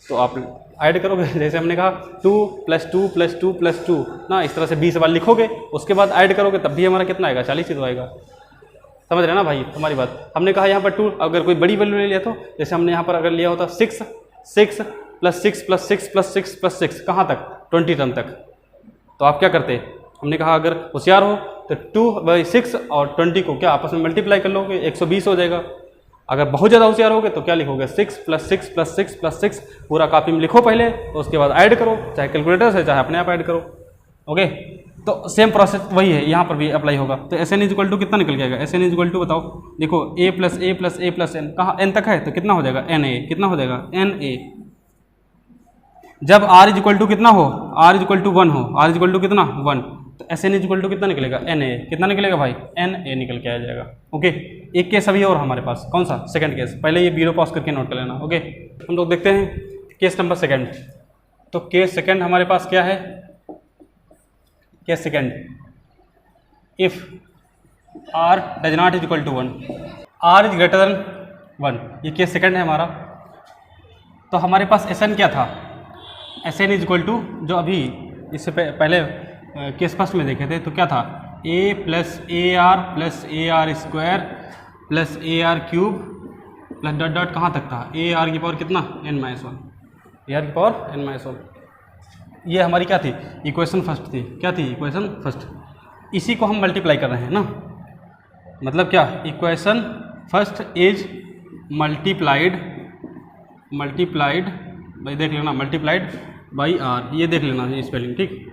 तो आप ऐड करोगे, जैसे हमने कहा 2 प्लस 2 प्लस 2 प्लस 2 ना, इस तरह से 20 बार लिखोगे, उसके बाद ऐड करोगे तब भी हमारा कितना आएगा 40 ही तो आएगा। समझ रहे ना भाई हमारी बात। हमने कहा यहाँ पर 2, अगर कोई बड़ी वैल्यू ले लिया तो जैसे हमने यहाँ पर अगर लिया होता 6 प्लस 6 प्लस 6 प्लस 6 प्लस 6 कहाँ तक 20 टर्म तक। तो आप क्या करते, हमने कहा अगर होशियार हो तो 2/6 और 20 को क्या आपस में मल्टीप्लाई कर लोगे, 120 हो जाएगा। अगर बहुत ज़्यादा होशियार होगे तो क्या लिखोगे 6 प्लस 6 प्लस 6 प्लस 6 पूरा कॉपी में लिखो पहले, तो उसके बाद ऐड करो, चाहे कैलकुलेटर से चाहे अपने आप ऐड करो। ओके, तो सेम प्रोसेस वही है, यहाँ पर भी अप्लाई होगा। तो S N is equal to कितना निकल जाएगा, S N is equal to बताओ, देखो A plus A plus A plus N, कहाँ एन तक है तो कितना हो जाएगा एन ए, कितना हो जाएगा एन ए। जब आर इज इक्वल टू कितना हो, आर इज इक्वल टू 1 हो, आर इज इक्वल टू कितना 1, तो S N is equal to कितना निकलेगा एन ए, कितना निकलेगा भाई एन ए निकल के आ जाएगा। ओके, एक केस अभी और हमारे पास, कौन सा, सेकंड केस। पहले ये बीरो पॉज करके नोट कर लेना। ओके, हम लोग देखते हैं केस नंबर सेकंड। तो केस सेकंड हमारे पास क्या है, case second, if R does not is equal to 1, R is greater than 1, ये केस सेकंड है हमारा। तो हमारे पास एस एन क्या था, S N is equal to, जो अभी इससे पहले केस फर्स्ट में देखे थे तो क्या था, a plus A R square plus A R cube plus dot dot कहाँ तक था, ए आर की पावर कितना एन माइनस 1, ए आर की पावर एन माइनस 1। ये हमारी क्या थी, इक्वेशन फर्स्ट थी। क्या थी, इक्वेशन फर्स्ट। इसी को हम मल्टीप्लाई कर रहे हैं ना, मतलब क्या, इक्वेशन फर्स्ट इज मल्टीप्लाइड भाई देख लेना, मल्टीप्लाइड बाई आर, ये देख लेना ये स्पेलिंग, ठीक।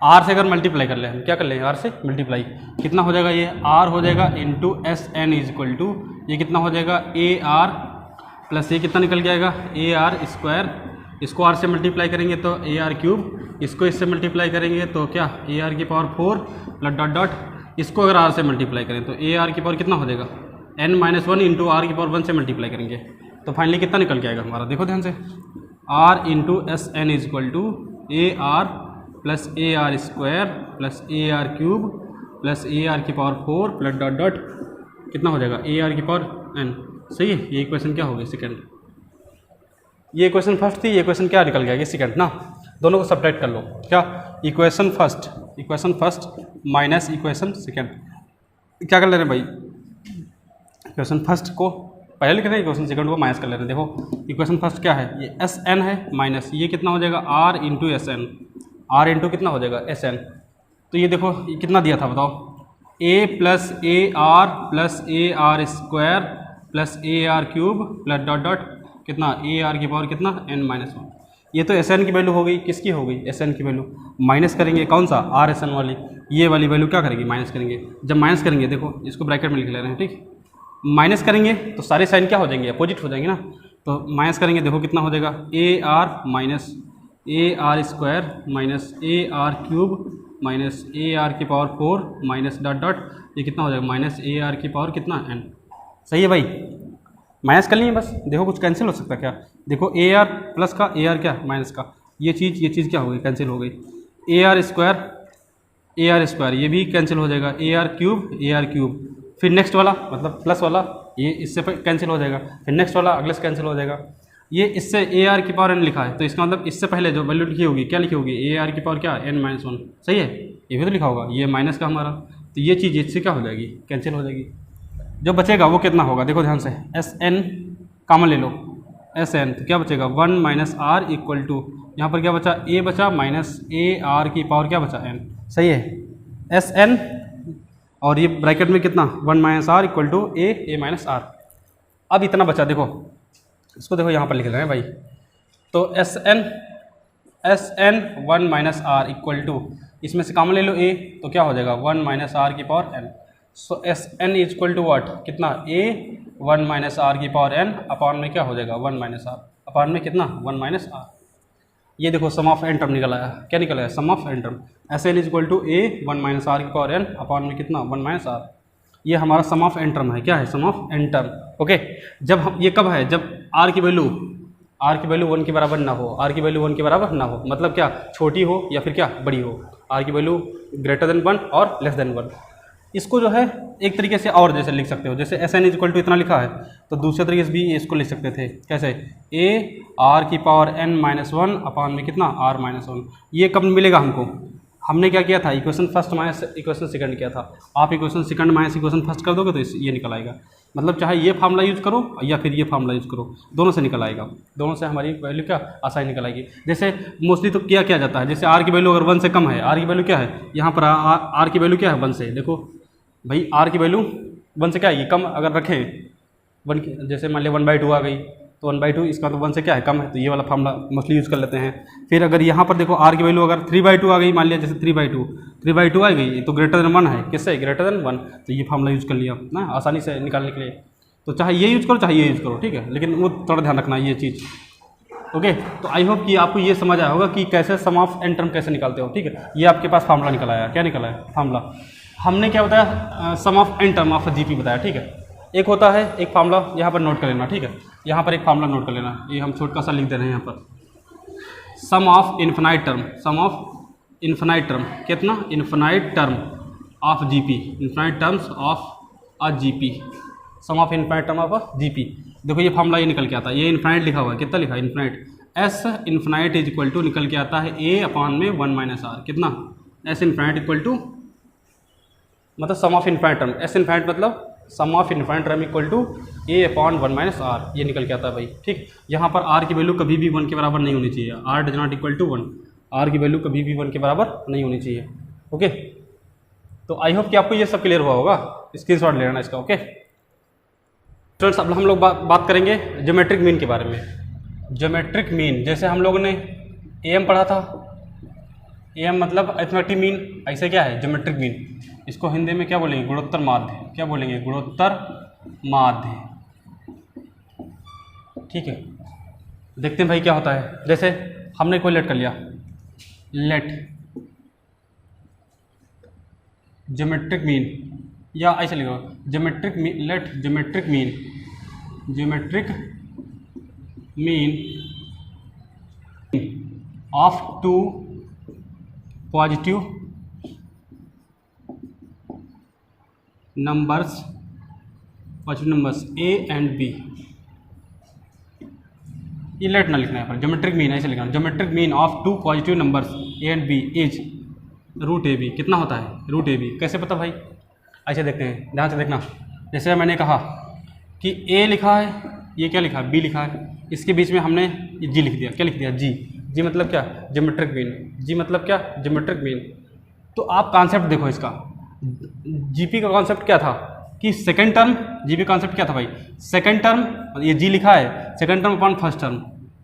आर से अगर मल्टीप्लाई कर ले, हम क्या कर लेंगे, आर से मल्टीप्लाई, कितना हो जाएगा, ये आर हो जाएगा into S N is equal to, ये कितना हो जाएगा ए आर प्लस ये कितना निकल के आएगा ए आर स्क्वायर, इसको आर से मल्टीप्लाई करेंगे तो ए आर क्यूब, इसको इससे मल्टीप्लाई करेंगे तो क्या ए आर की पावर 4 प्लस डॉट डॉट, इसको अगर आर से मल्टीप्लाई करें तो ए आर की पावर कितना हो जाएगा एन माइनस 1 इंटू आर की पावर 1 से मल्टीप्लाई करेंगे तो फाइनली कितना निकल के आएगा हमारा, देखो ध्यान से, R into S N is equal to A R plus A R square plus A R cube plus A R की पावर 4 प्लस डॉट डॉट कितना हो जाएगा ए आर की पावर एन। सही है, ये इक्वेशन क्या हो गई सेकंड। ये इक्वेशन फर्स्ट थी, ये इक्वेशन क्या निकल गया, ये सेकंड ना। दोनों को सब्ट्रैक्ट कर लो। क्या, equation first minus equation second. क्या कर ले रहे हैं भाई, इक्वेशन फर्स्ट को पहले लिख रहे हैं, इक्वेशन सेकंड को माइनस कर ले रहे हैं। देखो इक्वेशन फर्स्ट क्या है, ये एस एन है माइनस ये कितना हो जाएगा R into S N, R into कितना हो जाएगा एस एन। तो ये देखो ये कितना दिया था बताओ, a plus A R square plus A R cube plus dot dot कितना ए आर की पावर कितना एन माइनस वन। ये तो एस एन की वैल्यू हो गई, किसकी हो गई एस एन की वैल्यू। माइनस करेंगे कौन सा आर एस एन वाली, ये वाली वैल्यू क्या करेंगे माइनस करेंगे। जब माइनस करेंगे देखो इसको ब्रैकेट में लिख ले रहे हैं, ठीक, माइनस करेंगे तो सारे साइन क्या हो जाएंगे अपोजिट हो जाएंगे ना। तो माइनस करेंगे देखो कितना हो जाएगा A are minus A R square minus A R cube minus A R की पावर 4 माइनस डॉट डॉट ये कितना हो जाएगा माइनस ए आर की पावर कितना एन। सही है भाई, माइनस कर लिए बस। देखो कुछ कैंसिल हो सकता है क्या, देखो ए आर प्लस का ए आर क्या माइनस का, ये चीज़ क्या हो गई कैंसिल हो गई। ए आर स्क्वायर ये भी कैंसिल हो जाएगा, ए आर क्यूब फिर नेक्स्ट वाला मतलब प्लस वाला ये इससे कैंसिल हो जाएगा, फिर नेक्स्ट वाला अगले से कैंसिल हो जाएगा। ये इससे ए आर की पावर एन लिखा है तो इसका मतलब इससे पहले जो वैल्यू लिखी होगी क्या लिखी होगी ए आर की पावर क्या एन माइनस वन। सही है, ये भी तो लिखा होगा, ये माइनस का हमारा, तो ये चीज़ इससे क्या हो जाएगी कैंसिल हो जाएगी। जो बचेगा वो कितना होगा देखो ध्यान से, एस एन कॉमन ले लो, एस एन तो क्या बचेगा 1 माइनस आर इक्वल टू यहाँ पर क्या बचा ए बचा माइनस ए आर की पावर क्या बचा एन। सही है, एस एन और ये ब्रैकेट में कितना 1 minus R equal to A minus R. अब इतना बचा देखो, इसको देखो यहाँ पर लिख रहे हैं भाई, तो S N 1 minus R equal to इसमें से कॉमन ले लो ए तो क्या हो जाएगा 1 माइनस आर की power n. So S N is equal to what कितना ए 1 माइनस आर की पावर एन अपॉन में क्या हो जाएगा 1 माइनस आर अपॉन में कितना 1 माइनस आर। ये देखो सम ऑफ एन टर्म निकल आया, क्या निकल आया sum of N term, S N is equal to A 1 minus are की पावर एन अपॉन में कितना 1 माइनस आर। ये हमारा सम ऑफ एन टर्म है, क्या है सम ऑफ एन टर्म। ओके, जब हम ये कब है जब आर की वैल्यू 1 के बराबर ना हो, आर की वैल्यू 1 के बराबर ना हो मतलब क्या छोटी हो या फिर क्या बड़ी हो, आर की वैल्यू ग्रेटर देन 1 और लेस देन 1। इसको जो है एक तरीके से और जैसे लिख सकते हो, जैसे S N is equal to इतना लिखा है तो दूसरे तरीके से भी इसको लिख सकते थे, कैसे ए आर की power N minus one upon में कितना आर माइनस वन। ये कब मिलेगा हमको, हमने क्या किया था equation first minus equation second किया था, आप equation second minus equation first कर दोगे तो ये निकल आएगा। मतलब चाहे ये फार्मूला यूज़ करो या फिर ये फार्मूला यूज़ करो, दोनों से निकल आएगा, दोनों से हमारी वैल्यू क्या आसानी निकल आएगी। जैसे मोस्टली तो क्या किया जाता है, जैसे आर की वैल्यू अगर 1 से कम है, आर की वैल्यू क्या है यहाँ पर आर की वैल्यू क्या है 1 से, देखो भाई आर की वैल्यू 1 से क्या है ये कम अगर रखें 1 की, जैसे मान लिया 1/2 आ गई तो 1/2 इसका तो 1 से क्या है कम है, तो ये वाला फार्मूला मोस्टली यूज़ कर लेते हैं। फिर अगर यहाँ पर देखो आर की वैल्यू अगर 3/2 आ गई, मान लिया जैसे 3/2 आ गई तो ग्रेटर देन 1 है, किससे ग्रेटर देन 1, तो ये फार्मूला यूज़ कर लिया ना आसानी से निकालने के लिए। तो चाहे ये यूज़ करो चाहे ये यूज़ करो, ठीक है, लेकिन वो थोड़ा ध्यान रखना ये चीज़। ओके, तो आई होप कि आपको ये समझ आया होगा कि कैसे सम ऑफ एन टर्म कैसे निकालते हो। ठीक है, ये आपके पास फार्मूला निकल आया, क्या निकला है फार्मूला, हमने क्या बताया sum of N term of GP बताया। ठीक है, एक होता है एक फार्मूला यहाँ पर नोट कर लेना, ठीक है, यहाँ पर एक फार्मूला नोट कर लेना, ये हम छोटा सा लिख दे रहे हैं यहाँ पर, sum of infinite term, sum of infinite term कितना infinite term of GP, infinite terms of a GP, sum of infinite term of a GP. देखो ये फार्मूला ये निकल के आता है, ये इन्फिनाइट लिखा हुआ है, कितना लिखा है infinite, S infinite is equal to निकल के आता है ए अपॉन में 1 माइनस आर, कितना एस इन्फिनाइट इक्वल टू मतलब sum of infinite term, S infinite मतलब sum of infinite term equal to A upon 1 minus R, ये निकल के आता है भाई। ठीक, यहाँ पर आर की वैल्यू कभी भी 1 के बराबर नहीं होनी चाहिए, R does not equal to 1, R की वैल्यू कभी भी 1 के बराबर नहीं होनी चाहिए। ओके, तो आई होप कि आपको ये सब क्लियर हुआ होगा, स्क्रीनशॉट ले लेना इसका। ओके स्टूडेंट्स, अब हम लोग बात करेंगे ज्योमेट्रिक मीन के बारे में। ज्योमेट्रिक मीन जैसे हम लोगों ने एम पढ़ा था, एम मतलब अरिथमेटिक मीन, ऐसे क्या है ज्योमेट्रिक मीन, इसको हिंदी में क्या बोलेंगे गुणोत्तर माध्य, क्या बोलेंगे गुणोत्तर माध्य। ठीक है, देखते हैं भाई क्या होता है। जैसे हमने कोई लेट कर लिया, लेट ज्योमेट्रिक मीन, या ऐसे लिखो geometric mean, let geometric mean, geometric mean of 2 positive numbers a and b, ये लेट ना लिखना है पर, ज्योमेट्रिक मीन ऐसे लिखना, geometric mean of two positive numbers A and B is root A B. कितना होता है? Root A B. कैसे पता भाई? ऐसे देखते हैं, ध्यान से देखना। जैसे मैंने कहा कि ए लिखा है, ये क्या लिखा है? बी लिखा है, इसके बीच में हमने जी लिख दिया। क्या लिख दिया? जी। जी मतलब क्या? Geometric mean. जी मतलब क्या? Geometric mean. तो आप कॉन्सेप्ट देखो इसका, जीपी का कॉन्सेप्ट क्या था कि सेकंड टर्म, जीपी कॉन्सेप्ट क्या था भाई? सेकंड टर्म, ये जी लिखा है, second term upon first term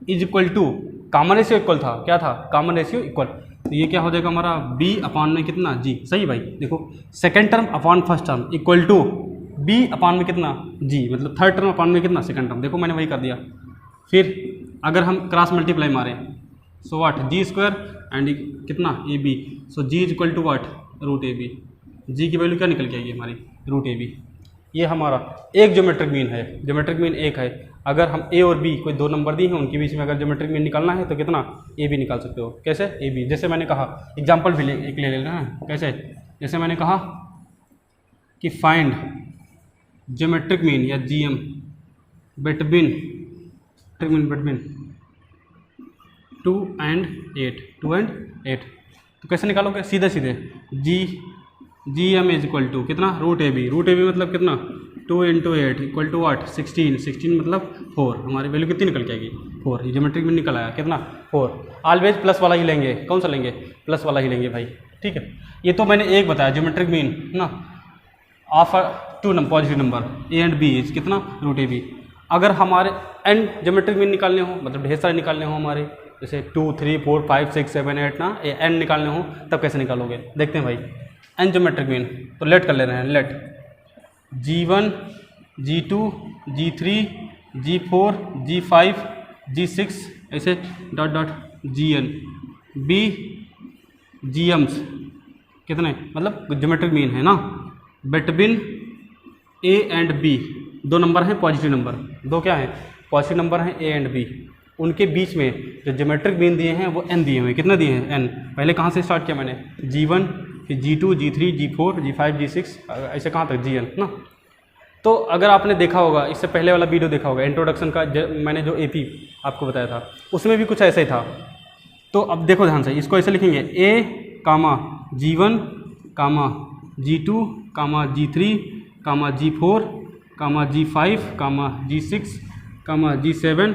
is equal to, common ratio equal था, क्या था? Common ratio equal. तो ये क्या हो जाएगा हमारा? बी अपॉन में कितना? जी। सही भाई, देखो second term upon first term equal to B upon में कितना? जी, मतलब थर्ड टर्म अपॉन में कितना? Second term. देखो मैंने वही कर दिया। फिर अगर हम क्रॉस मल्टीप्लाई मारें, so what? G square and कितना? A B. So G is equal to what? Root A B. G की वैल्यू क्या निकल के आएगी हमारी? Root A B. ये हमारा एक ज्योमेट्रिक मीन है, ज्योमेट्रिक मीन एक है। अगर हम ए और बी कोई दो नंबर दी हैं, उनके बीच में अगर ज्योमेट्रिक मीन निकालना है तो कितना? ए बी निकाल सकते हो। कैसे? A B. जैसे मैंने कहा, एग्जाम्पल भी एक ले लेना है। कैसे? जैसे मैंने कहा कि फाइंड ज्योमेट्रिक मीन या जी एम बिटवीन 2 and 8। तो कैसे निकालोगे? सीधे सीधे G M is equal to कितना? Root A B. Root A B मतलब कितना? 2 × 8 इक्वल टू वाट? 16 मतलब 4। हमारी वैल्यू कितनी निकल के आएगी? 4। ये ज्योमेट्रिक में निकल आया कितना? 4। ऑलवेज प्लस वाला ही लेंगे। कौन सा लेंगे? प्लस वाला ही लेंगे भाई, ठीक है। ये तो मैंने एक बताया ज्योमेट्रिक मीन ना of two positive number A and B is कितना? Root A B. अगर हमारे एन ज्योमेट्रिक मीन निकालने हो, मतलब ढेर सारे निकालने हो हमारे, जैसे 2, 3, 4, 5, 6, 7, 8 ना, ये एन निकालने हो, तब कैसे निकालोगे? देखते हैं भाई। एन ज्योमेट्रिक मीन तो लेट कर ले रहे हैं। Late G1, G2, G3, G4, G5, G6 ऐसे dot dot Gn be Gms कितने? मतलब ज्योमेट्रिक मीन है ना बिटवीन ए एंड बी। दो नंबर हैं पॉजिटिव नंबर, दो क्या हैं? पॉजिटिव नंबर हैं ए एंड बी। उनके बीच में जो ज्योमेट्रिक मीन दिए हैं वो एन दिए हुए हैं। कितना दिए हैं? एन। पहले कहाँ से स्टार्ट किया मैंने? G1, फिर G2, G3, G4, G5, G6 ऐसे कहाँ तक? Gn ना। तो अगर आपने देखा होगा, इससे पहले वाला वीडियो देखा होगा इंट्रोडक्शन का, मैंने जो AP आपको बताया था उसमें भी कुछ ऐसा ही था। तो अब देखो ध्यान से, इसको ऐसे लिखेंगे A, G1, G2, G3, G4, G5, G6, G7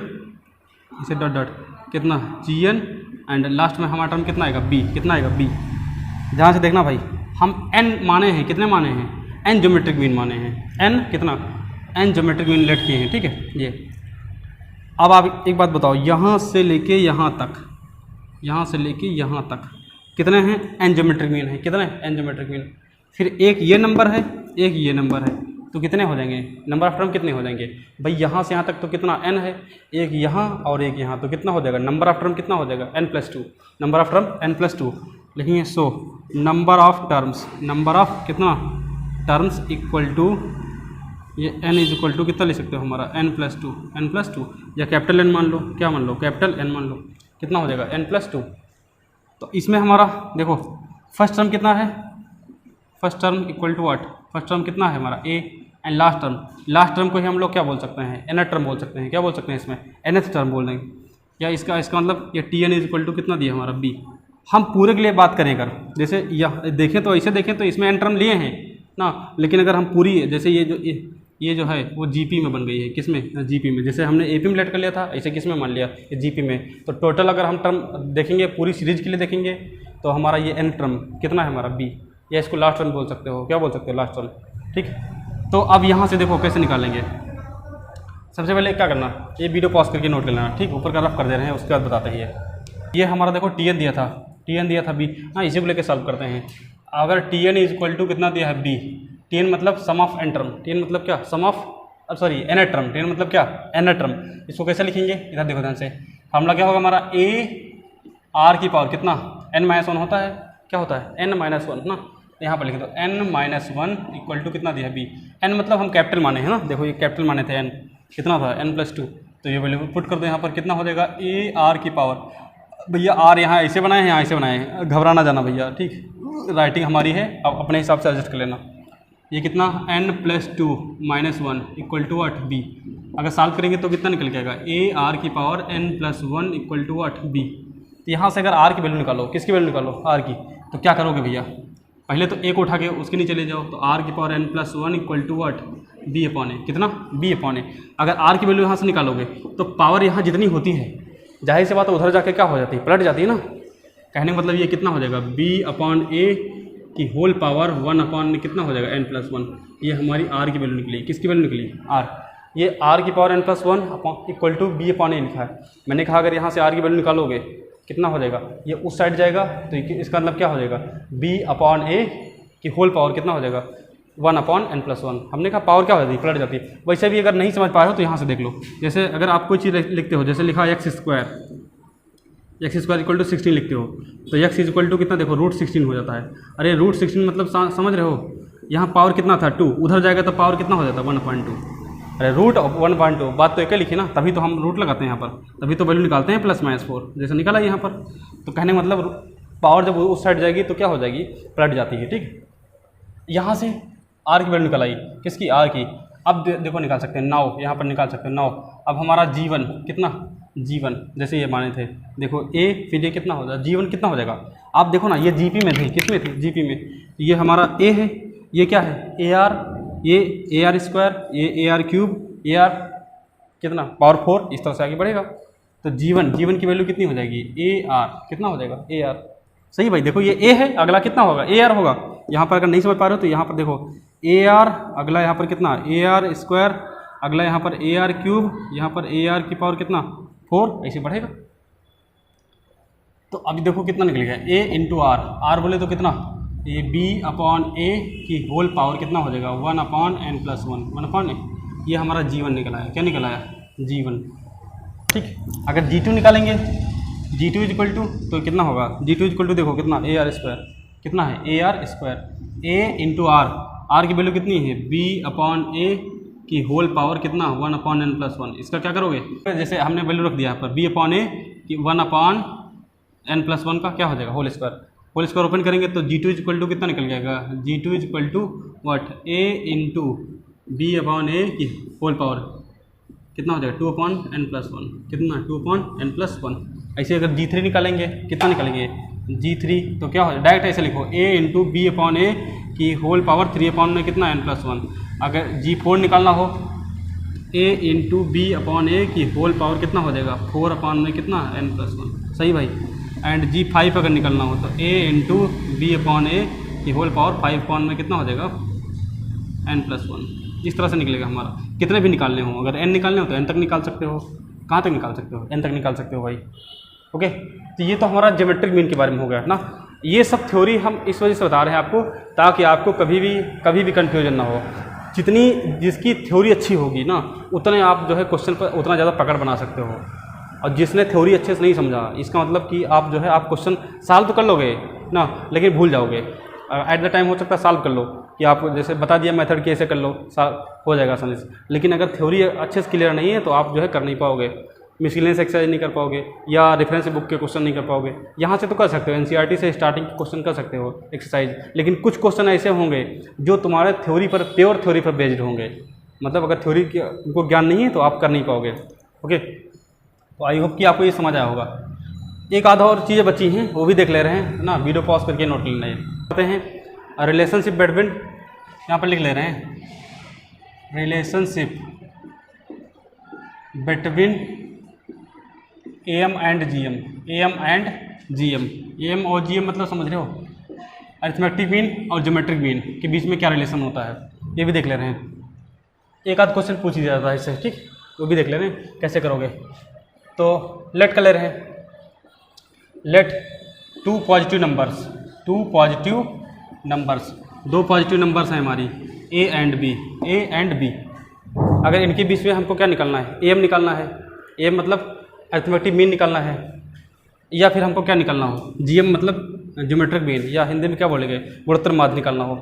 इसे डॉट डॉट कितना? Gn एंड लास्ट में हमारा टर्म कितना आएगा? B। कितना आएगा? B। ध्यान से देखना भाई, हम n माने हैं, कितने माने हैं? n ज्योमेट्रिक मीन माने हैं। n कितना? n ज्योमेट्रिक मीन लेट किए हैं, ठीक है। ये अब आप एक बात बताओ, यहाँ से लेके यहाँ तक, यहाँ से लेके यहाँ तक कितने हैं? n ज्योमेट्रिक मीन है। कितने? n geometric mean. फिर एक ये नंबर है, एक ये नंबर है, तो कितने हो जाएंगे? नंबर ऑफ टर्म कितने हो जाएंगे भाई? यहाँ से यहाँ तक तो कितना? n है, एक यहाँ और एक यहाँ, तो कितना हो जाएगा? नंबर ऑफ टर्म कितना हो जाएगा? n+2। Number of term n+2 लिखेंगे। So number of terms, number of कितना? टर्म्स इक्वल टू ये n इज इक्वल टू कितना ले सकते हो हमारा? n+2 या कैपिटल N मान लो। क्या मान लो? कैपिटल N मान लो। कितना हो जाएगा? n+2। तो इसमें हमारा देखो फर्स्ट टर्म कितना है? First term equal to what? First term कितना है हमारा? a एंड लास्ट टर्म को ही हम लोग क्या बोल सकते हैं? nth टर्म बोल सकते हैं। क्या बोल सकते हैं इसमें? nth टर्म बोल देंगे। या इसका मतलब ये Tn इज इक्वल टू कितना दिया हमारा? b। हम पूरे के लिए बात करें अगर, जैसे यह देखें तो ऐसे देखें तो इसमें n टर्म लिए हैं ना, लेकिन अगर हम पूरी, जैसे ये जो है वो GP में बन गई है। किस में? GP में। जैसे हमने AP में लेट कर लिया था, ऐसे किस में मान लिया? ये GP में। तो टोटल अगर हम टर्म देखेंगे पूरी सीरीज के लिए देखेंगे तो हमारा ये n टर्म कितना है हमारा? B। या इसको लास्ट टर्म बोल सकते हो। क्या बोल सकते हो? लास्ट टर्म, ठीक। तो अब यहाँ से देखो कैसे निकालेंगे। सबसे पहले क्या करना, ये वीडियो पॉज करके नोट कर लेना, ठीक। ऊपर का रफ कर दे रहे हैं, उसके बाद बताते हैं। ये हमारा देखो Tn दिया था B। हाँ, इसी को लेकर सॉल्व करते हैं। अगर Tn इज इक्वल टू कितना दिया है? B। Tn मतलब sum of n term. Tn मतलब क्या? सम ऑफ n टर्म। Tn मतलब क्या? n term. इसको कैसे लिखेंगे? इधर देखो ध्यान से। फॉर्मूला क्या होगा हमारा? a r की पावर कितना? n-1 होता है। क्या होता है? n-1 ना। यहाँ पर लिख दो n-1 इक्वल टू कितना दिया? B। n मतलब हम कैपिटल माने हैं ना, देखो ये कैपिटल माने थे। n कितना था? n+2। तो ये वैल्यू पुट कर दो यहाँ पर। कितना हो जाएगा? a r की पावर। भैया r यहाँ ऐसे बनाए हैं, यहाँ ऐसे बनाए हैं, घबरा ना जाना भैया, ठीक। राइटिंग हमारी है, अब अपने हिसाब से एडजस्ट कर लेना। ये कितना n plus 2 minus 1 equal to 8 b। अगर सॉल्व करेंगे तो कितना निकल के आएगा a r की power n plus 1 equal to 8 b। तो यहाँ से अगर r की वैल्यू निकालो, किसकी वैल्यू निकालो, r की, तो क्या करोगे भैया, पहले तो a को उठा के उसके नीचे ले जाओ, तो r की power n plus 1 equal to 8 b upon A, कितना b अपॉन ए। अगर r की वैल्यू यहाँ से निकालोगे तो पावर यहाँ जितनी होती है जाहिर सी बात है उधर जाके क्या हो जाती है, पलट जाती है ना। कहने का मतलब ये कितना हो जाएगा, b अपॉन ए की होल पावर 1 अपॉन में कितना हो जाएगा n प्लस 1। ये हमारी r की वैल्यू निकली, किसकी वैल्यू निकली, r। ये r की power n plus 1 upon equal to b upon A लिखा है। मैंने कहा अगर यहाँ से r की वैल्यू निकालोगे कितना हो जाएगा, ये उस साइड जाएगा तो इसका मतलब क्या हो जाएगा, b अपॉन ए की होल पावर कितना हो जाएगा 1 अपॉन n प्लस 1। हमने कहा पावर क्या हो जाती है, पलट जाती है। वैसे भी अगर नहीं समझ पाए हो तो यहाँ से देख लो, जैसे अगर आप कोई चीज़ लिखते हो, जैसे लिखा एक्स स्क्वायर इक्वल टू 16 लिखते हो, तो x इक्वल टू कितना देखो √16 हो जाता है। अरे √16 मतलब समझ रहे हो, यहाँ पावर कितना था 2, उधर जाएगा तो पावर कितना हो जाता है 1/2। अरे √1/2, बात तो एक ही लिखी ना, तभी तो हम रूट लगाते हैं यहाँ पर, तभी तो वैल्यू निकालते हैं +-4 जैसे निकाला यहाँ पर। तो कहने का मतलब पावर जब उस साइड जाएगी तो क्या हो जाएगी, पलट जाती है। ठीक, यहाँ से r की वैल्यू निकल आई, किसकी, r की। अब देखो निकाल सकते हैं 9, यहाँ पर निकाल सकते हैं 9। अब हमारा g1 कितना, g1 जैसे ये माने थे, देखो a फिर ये कितना हो जाएगा, g1 कितना हो जाएगा। आप देखो ना ये GP में थी, किस में थी, GP में। ये हमारा a है, ये क्या है AR, ये AR स्क्वायर, ये AR क्यूब, AR कितना पावर 4, इस तरह से आगे बढ़ेगा। तो g1 की वैल्यू कितनी हो जाएगी, AR कितना हो जाएगा, AR। सही भाई, देखो ये a है, अगला कितना होगा, AR होगा। यहाँ पर अगर नहीं समझ पा रहे हो तो यहाँ पर देखो AR, अगला यहाँ पर कितना AR स्क्वायर, अगला यहाँ पर AR क्यूब, यहाँ पर AR की पावर कितना 4, ऐसे बढ़ेगा। तो अभी देखो कितना निकल गया, a इंटू r बोले तो कितना, ये b अपॉन ए की होल पावर कितना हो जाएगा 1 अपॉन n प्लस 1 अपॉन ए। ये हमारा g1 निकल आया, क्या निकल आया, g1। ठीक, अगर g2 निकालेंगे, g2 इक्वल टू तो कितना होगा, g2 इक्वल टू देखो कितना AR स्क्वायर, कितना है AR square, a into r की वैल्यू कितनी है b अपॉन ए की होल पावर कितना 1 अपॉन n प्लस 1। इसका क्या करोगे, जैसे हमने वैल्यू रख दिया यहाँ पर b अपॉन ए की 1 अपॉन n प्लस 1 का क्या हो जाएगा होल स्क्वायर ओपन करेंगे तो g2 इक्वल टू कितना निकल जाएगा, g2 equal to what a into B upon A की होल पावर कितना हो जाएगा 2 अपॉन n प्लस 1, कितना 2 अपॉन n प्लस 1। ऐसे अगर g3 निकालेंगे, कितना निकालेंगे g3, तो क्या हो जाएगा, डायरेक्ट ऐसे लिखो a into B upon A की होल पावर 3 अपॉन में कितना n प्लस 1। अगर g4 निकालना हो, a into B upon A की होल पावर कितना हो जाएगा 4 अपॉन में कितना n प्लस 1। सही भाई। एंड g5 अगर निकालना हो तो a into B upon A की होल पावर 5 अपॉन में कितना हो जाएगा n प्लस 1। इस तरह से निकलेगा हमारा। कितने भी निकालने हो, अगर n निकालने हो तो n तक निकाल सकते हो, कहाँ तक निकाल सकते हो, n तक निकाल सकते हो भाई। ओके, तो ये तो हमारा ज्योमेट्रिक मीन के बारे में हो गया ना। ये सब थ्योरी हम इस वजह से बता रहे हैं आपको, ताकि आपको कभी भी कन्फ्यूजन ना हो। जिसकी थ्योरी अच्छी होगी ना, उतने आप जो है क्वेश्चन पर उतना ज़्यादा पकड़ बना सकते हो। और जिसने थ्योरी अच्छे से नहीं समझा, इसका मतलब कि आप जो है आप क्वेश्चन सॉल्व तो कर लोगे ना, लेकिन भूल जाओगे। एट द टाइम हो सकता है सॉल्व कर लो, कि आप जैसे बता दिया मेथड कि ऐसे कर लो, हो जाएगा आसानी से। लेकिन अगर थ्योरी अच्छे से क्लियर नहीं है तो आप जो है कर नहीं पाओगे, मिसलेनियस एक्सरसाइज नहीं कर पाओगे, या रेफरेंस बुक के क्वेश्चन नहीं कर पाओगे। यहाँ से तो कर सकते हो, एनसीईआरटी से स्टार्टिंग के क्वेश्चन कर सकते हो एक्सरसाइज, लेकिन कुछ क्वेश्चन ऐसे होंगे जो तुम्हारे थ्योरी पर, प्योर थ्योरी पर बेस्ड होंगे। मतलब अगर थ्योरी को ज्ञान नहीं है तो आप कर नहीं पाओगे। ओके, तो आई होप कि आपको ये समझ आया होगा। एक आधा और चीज़ें बची हैं, वो भी देख ले रहे हैं ना, वीडियो पॉज करके नोट लेना है। कहते हैं रिलेशनशिप बिटवीन, यहाँ पर लिख ले रहे हैं, relationship between AM and GM, AM and GM। AM और GM मतलब समझ रहे हो, अरिथमेटिक मीन और ज्योमेट्रिक मीन के बीच में क्या रिलेशन होता है, ये भी देख ले रहे हैं। एक आध क्वेश्चन पूछ ही जाता है इससे, ठीक, वो भी देख ले रहे हैं कैसे करोगे। तो लेट कर ले रहे हैं, लेट टू पॉजिटिव नंबर्स, दो पॉजिटिव नंबर्स हैं हमारी A एंड B। अगर इनके बीच में हमको क्या निकालना है, AM निकालना है, AM मतलब अरिथमेटिक मीन निकालना है, या फिर हमको क्या निकालना हो, GM मतलब ज्योमेट्रिक मीन, या हिंदी में क्या बोलेंगे गुणोत्तर माध्य निकालना हो।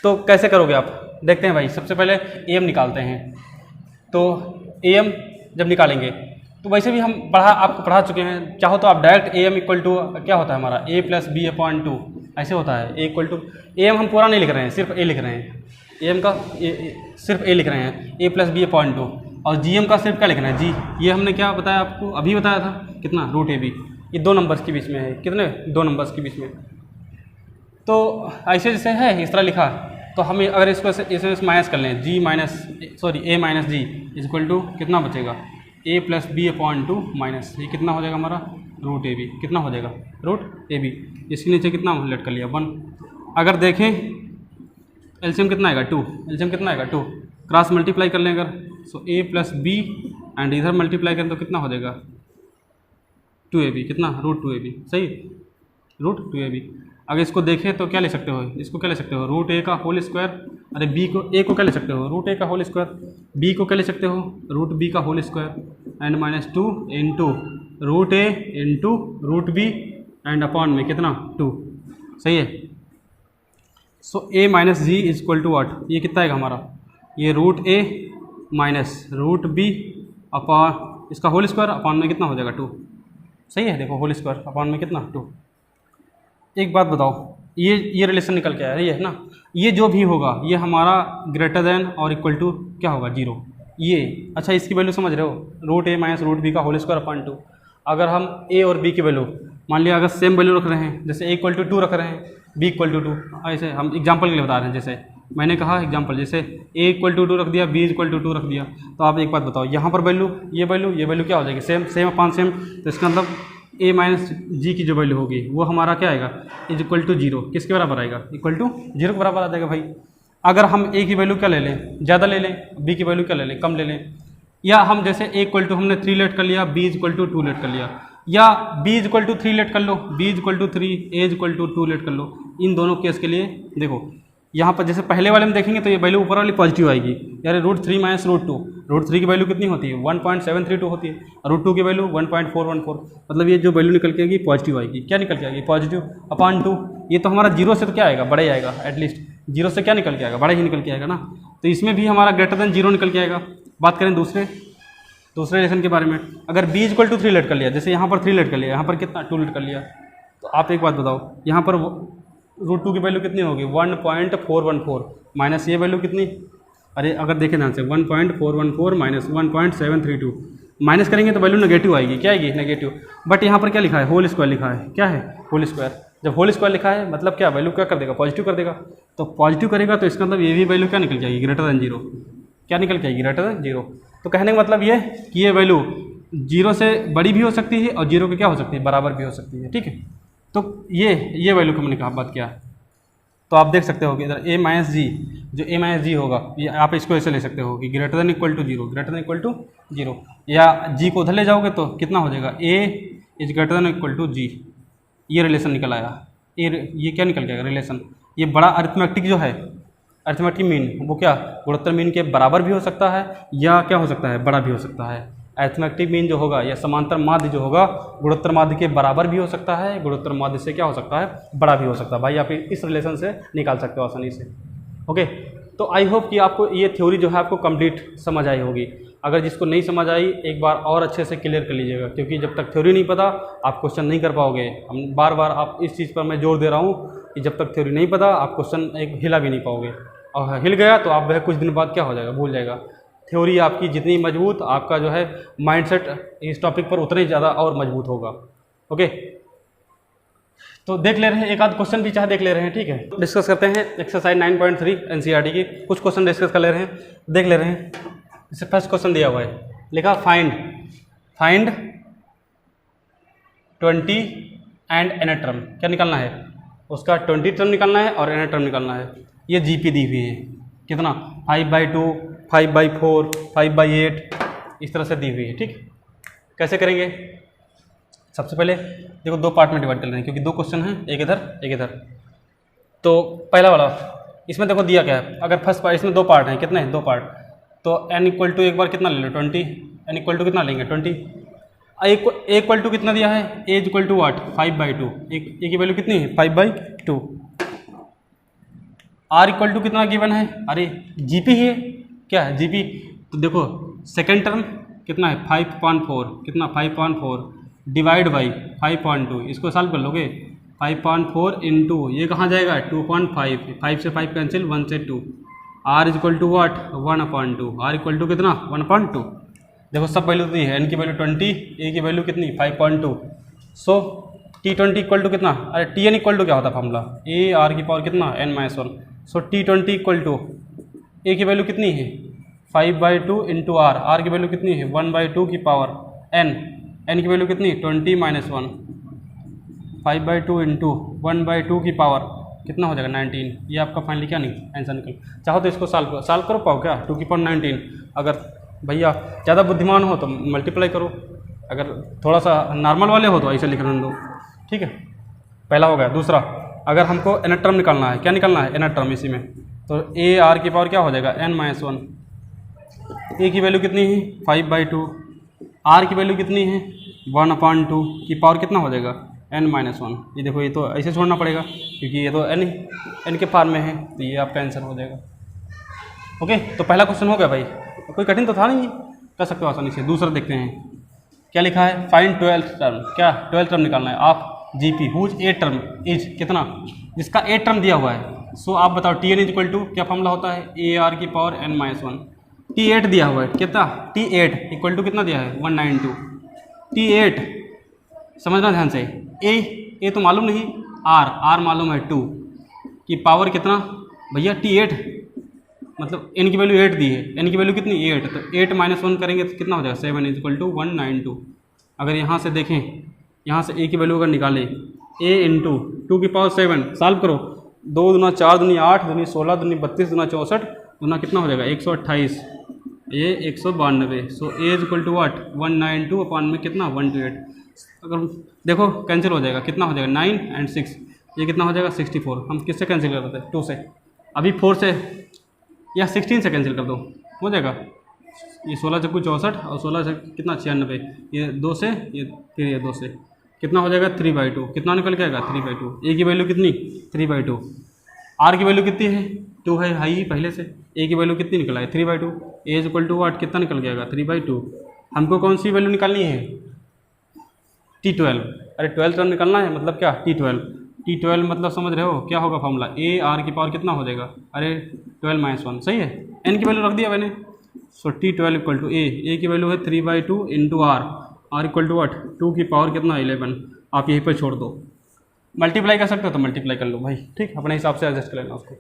तो कैसे करोगे आप, देखते हैं भाई। सबसे पहले AM निकालते हैं। तो AM जब निकालेंगे तो वैसे भी हम आपको पढ़ा चुके हैं, चाहो तो आप डायरेक्ट AM इक्वल टू क्या होता है हमारा A प्लस B अपॉन 2 ऐसे होता है। A इक्वल टू AM हम पूरा नहीं लिख रहे हैं, सिर्फ A लिख रहे हैं। AM का सिर्फ A लिख रहे हैं, A+B/2, और GM का सिर्फ क्या लिखना है, G। ये हमने क्या बताया आपको, अभी बताया था, कितना, √AB। ये 2 नंबर्स के बीच में है, कितने, 2 नंबर्स के बीच में। तो ऐसे जैसे है इस तरह लिखा, तो हमें अगर इसको इसमें माइनस कर लें, A minus G equal to कितना बचेगा, A+B/2 माइनस, ये कितना हो जाएगा हमारा, √AB। कितना हो जाएगा, √AB। इसके नीचे कितना लेट कर लिया, 1। अगर देखें एलसीएम कितना आएगा, 2। एलसीएम कितना आएगा, 2। क्रॉस मल्टीप्लाई कर लें अगर, सो A+B एंड इधर मल्टीप्लाई करें तो कितना हो जाएगा, 2AB। कितना, √2AB। सही, √2AB। अगर इसको देखें तो क्या ले सकते हो, इसको क्या ले सकते हो, √A का होल स्क्वायर, अरे B को, A को क्या ले सकते हो, √A का होल स्क्वायर, B को क्या ले सकते हो, √B का whole square, and -2 into √A into √B and upon में कितना, 2। सही है। So A minus G equal to what, ये कितना आएगा हमारा, ये √A माइनस √B अपॉन इसका होल स्क्वायर अपॉन में कितना हो जाएगा, 2। सही है, देखो होल स्क्वायर अपॉन में कितना, 2। एक बात बताओ, ये रिलेशन निकल के आया, ये है ना, ये जो भी होगा ये हमारा ग्रेटर देन और इक्वल टू क्या होगा, 0। ये अच्छा, इसकी वैल्यू समझ रहे हो, √A माइनस √B का होल स्क्वायर अपॉन 2। अगर हम A और B की वैल्यू मान लिया, अगर सेम वैल्यू रख रहे हैं, जैसे A इक्वल टू 2 रख रहे हैं, B इक्वल टू 2, ऐसे हम एग्जाम्पल के लिए बता रहे हैं, जैसे मैंने कहा एग्जाम्पल, जैसे A इक्वल टू 2 रख दिया, B इक्वल टू 2 रख दिया, तो आप एक बात बताओ, यहाँ पर वैल्यू, ये वैल्यू क्या हो जाएगी, सेम अपॉन सेम, तो इसका मतलब A माइनस G की जो वैल्यू होगी वो हमारा क्या आएगा, इज इक्वल टू 0। किसके बराबर आएगा, इक्वल टू 0 के बराबर आ जाएगा भाई। अगर हम A की वैल्यू क्या ले लें, ज़्यादा ले लें, B की वैल्यू क्या ले लें, कम ले लें, या हम जैसे A इक्वल टू हमने 3 लेट कर लिया, B इक्वल टू 2 लेट कर लिया, या B इक्वल टू 3 लेट कर लो, B equal to 3, A equal to 2 let कर लो। इन दोनों केस के लिए देखो यहाँ पर जैसे पहले वाले में देखेंगे तो ये वैल्यू ऊपर वाली पॉजिटिव आएगी, यार √3 माइनस √2, √3 की वैल्यू कितनी होती है, 1.732 होती है, और √2 की वैल्यू 1.414, मतलब ये जो वैल्यू निकल के आएगी पॉजिटिव आएगी। क्या निकल के आएगी, पॉजिटिव अपॉन 2। ये तो हमारा 0 से तो क्या आएगा, बड़ा ही आएगा, एटलीस्ट 0 से क्या निकल के आएगा, बड़ा ही निकल के आएगा ना, तो इसमें भी हमारा ग्रेटर देन 0 निकल के आएगा। बात करें दूसरे रिलेशन के बारे में, अगर B इक्वल टू 3 लेट कर लिया, जैसे यहाँ पर 3 लेट कर लिया, यहाँ पर कितना 2 लेट कर लिया, तो आप एक बात बताओ, यहाँ पर √2 की वैल्यू कितनी होगी, 1.414 माइनस ये वैल्यू कितनी, अरे अगर देखें ध्यान से 1.414 माइनस 1.732, माइनस करेंगे तो वैल्यू नेगेटिव आएगी, क्या आएगी, नेगेटिव। बट यहाँ पर क्या लिखा है, होल स्क्वायर लिखा है, क्या है, होल स्क्वायर। जब होल स्क्वायर लिखा है मतलब क्या, वैल्यू क्या कर देगा, पॉजिटिव कर देगा, तो पॉजिटिव करेगा तो इसका मतलब ये भी वैल्यू क्या निकल जाएगी, ग्रेटर देन 0। क्या निकल के आएगी, ग्रेटर देन 0। तो कहने का मतलब ये कि ये वैल्यू 0 से बड़ी भी हो सकती है और 0 के क्या हो सकती है, बराबर भी हो सकती है, ठीक है। तो ये वैल्यू को मैंने कहा बात किया, तो आप देख सकते हो कि इधर A माइनस G, जो A माइनस G होगा ये आप इसको ऐसे ले सकते हो कि greater than equal to 0, greater than equal to 0, या G को उधर ले जाओगे तो कितना हो जाएगा, A is greater than equal to G। ये रिलेशन निकल आया, ये क्या निकल गया रिलेशन, ये बड़ा अरिथमेटिक जो है, अरिथमेटिक मीन वो क्या, गुणोत्तर मीन के बराबर भी हो सकता है या क्या हो सकता है, बड़ा भी हो सकता है। अरिथमेटिक मीन जो होगा या समांतर माध्य जो होगा गुणोत्तर माध्य के बराबर भी हो सकता है, गुणोत्तर माध्य से क्या हो सकता है, बड़ा भी हो सकता है। भाई आप इस रिलेशन से निकाल सकते हो आसानी से। ओके, तो आई होप कि आपको ये थ्योरी जो है आपको कंप्लीट समझ आई होगी। अगर जिसको नहीं समझ आई एक बार और अच्छे से क्लियर कर लीजिएगा, क्योंकि जब तक थ्योरी नहीं पता आप क्वेश्चन नहीं कर पाओगे। हम बार बार आप इस चीज़ पर मैं जोर दे रहा हूँ कि जब तक थ्योरी नहीं पता आप क्वेश्चन एक हिला भी नहीं पाओगे, और हिल गया तो आप वह कुछ दिन बाद क्या हो जाएगा, भूल जाएगा। थ्योरी आपकी जितनी मजबूत, आपका जो है माइंडसेट इस टॉपिक पर उतना ही ज़्यादा और मजबूत होगा। ओके, तो देख ले रहे हैं, एक आध क्वेश्चन भी चाहे देख ले रहे हैं, ठीक है। डिस्कस करते हैं एक्सरसाइज 9.3 एनसीईआरटी की, कुछ क्वेश्चन डिस्कस कर ले रहे हैं, देख ले रहे हैं। इससे फर्स्ट क्वेश्चन दिया हुआ है, लिखा फाइंड 20 एंड एन टर्म। क्या निकालना है, उसका 20 टर्म निकालना है और एन टर्म निकालना है। ये जीपी दी हुई है, कितना 5/2, 5/4, 5/8 इस तरह से दी हुई है, ठीक। कैसे करेंगे, सबसे पहले देखो दो पार्ट में डिवाइड कर लेंगे क्योंकि दो क्वेश्चन हैं, एक इधर एक इधर। तो पहला वाला इसमें देखो दिया क्या है, अगर फर्स्ट पार्ट, इसमें दो पार्ट हैं, कितने हैं, दो पार्ट। तो n इक्वल टू एक बार कितना ले लो 20, n इक्वल टू कितना लेंगे 20, a इक्वल टू कितना दिया है, a equal to what 5/2, a की वैल्यू कितनी है 5/2। r इक्वल टू कितना गिवन है, अरे जीपी है, क्या है जीपी। तो देखो सेकेंड टर्म कितना है 5/4, कितना 5/4 डिवाइड बाई 5/2, इसको सॉल्व कर लोगे 5/4 इंटू ये कहाँ जाएगा 2.5, 5 से 5 कैंसिल, 1 से 2, r is equal to what 1/2, r equal to कितना 1/2। देखो सब वैल्यू दी है, एन की वैल्यू 20, ए की वैल्यू कितनी 5.2। सो T20 इक्वल टू कितना, अरे टी एन इक्वल टू क्या होता है फॉर्मूला, ए आर की पावर कितना n-1। So T20 equal to ए की वैल्यू कितनी है 5/2 इंटू आर की वैल्यू कितनी है 1/2 की पावर एन की वैल्यू कितनी 20 - 1, 5/2 इंटू 1/2 की पावर कितना हो जाएगा 19। ये आपका फाइनली क्या आंसर निकल। चाहो तो इसको सॉल्व करो पाओ क्या 2 की पावर 19। अगर भैया ज़्यादा बुद्धिमान हो तो मल्टीप्लाई करो, अगर थोड़ा सा नॉर्मल वाले हो तो ऐसे लिख दो, ठीक है। पहला हो गया। दूसरा, अगर हमको nth टर्म निकालना है, क्या निकालना है nth टर्म इसी में, तो ए आर की पावर क्या हो जाएगा n-1। ए की वैल्यू कितनी है 5/2, आर की वैल्यू कितनी है 1/2 की पावर कितना हो जाएगा n-1। ये देखो ये तो ऐसे छोड़ना पड़ेगा क्योंकि ये तो n के फॉर्म में है, तो ये आपका आंसर हो जाएगा। ओके, तो पहला क्वेश्चन हो गया भाई, कोई कठिन तो था नहीं, कर सकते हो आसानी से। दूसरा देखते हैं क्या लिखा है, फाइंड 12th टर्म। क्या 12th टर्म निकालना है आप GP whose a term is कितना, जिसका ए टर्म दिया हुआ है। सो आप बताओ t n is equal to क्या फॉर्मूला होता है ए आर की पावर n-1। T8 दिया हुआ है कितना, T8 इक्वल टू कितना दिया है 192। T8 समझना ध्यान से, ए तो मालूम नहीं, आर मालूम है 2 की पावर कितना भैया T8, मतलब n की वैल्यू 8 दी है, n की वैल्यू कितनी 8, तो 8 - 1 करेंगे तो कितना हो जाएगा 7 इज इक्वल टू 192। अगर यहाँ से देखें, यहाँ से a की वैल्यू अगर निकालें a इंटू 2 की पावर 7, सॉल्व करो, 2 दूना 4 दूनी 8 दूनी 16 दूनी 32 दूना 64 दूना कितना हो जाएगा 128, ये 192। So A is equal to what 192 upon में कितना 128। अगर देखो कैंसिल हो जाएगा, कितना हो जाएगा 9 और 6, ये कितना हो जाएगा 64। हम किससे कैंसिल कर देते हैं 2 से, अभी 4 से या 16 से कैंसिल कर दो, हो जाएगा। ये 16 से कुछ 64 और 16 से कितना 96, ये 2 से, ये फिर ये 2 से कितना हो जाएगा 3/2। कितना निकल के आएगा 3/2। ए की वैल्यू कितनी 3/2, आर की वैल्यू कितनी है 2 है हाई पहले से, ए की वैल्यू कितनी निकला है 3/2। ए इज इक्वल टू वाट कितना निकल गया 3/2। हमको कौन सी वैल्यू निकालनी है T12। अरे 12th टर्म निकालना है, मतलब क्या T12 मतलब समझ रहे हो क्या होगा फॉर्मूला, ए आर की पावर कितना हो जाएगा, अरे 12 - 1 सही है, एन की वैल्यू रख दिया मैंने। सो T12 इक्वल टू ए की वैल्यू है 3/2 इंटू आर इक्वल टू वाट 2 की पावर कितना 11। आप यहीं पर छोड़ दो, मल्टीप्लाई कर सकते हो तो मल्टीप्लाई कर लो भाई, ठीक, अपने हिसाब से एडजस्ट कर लेना उसको।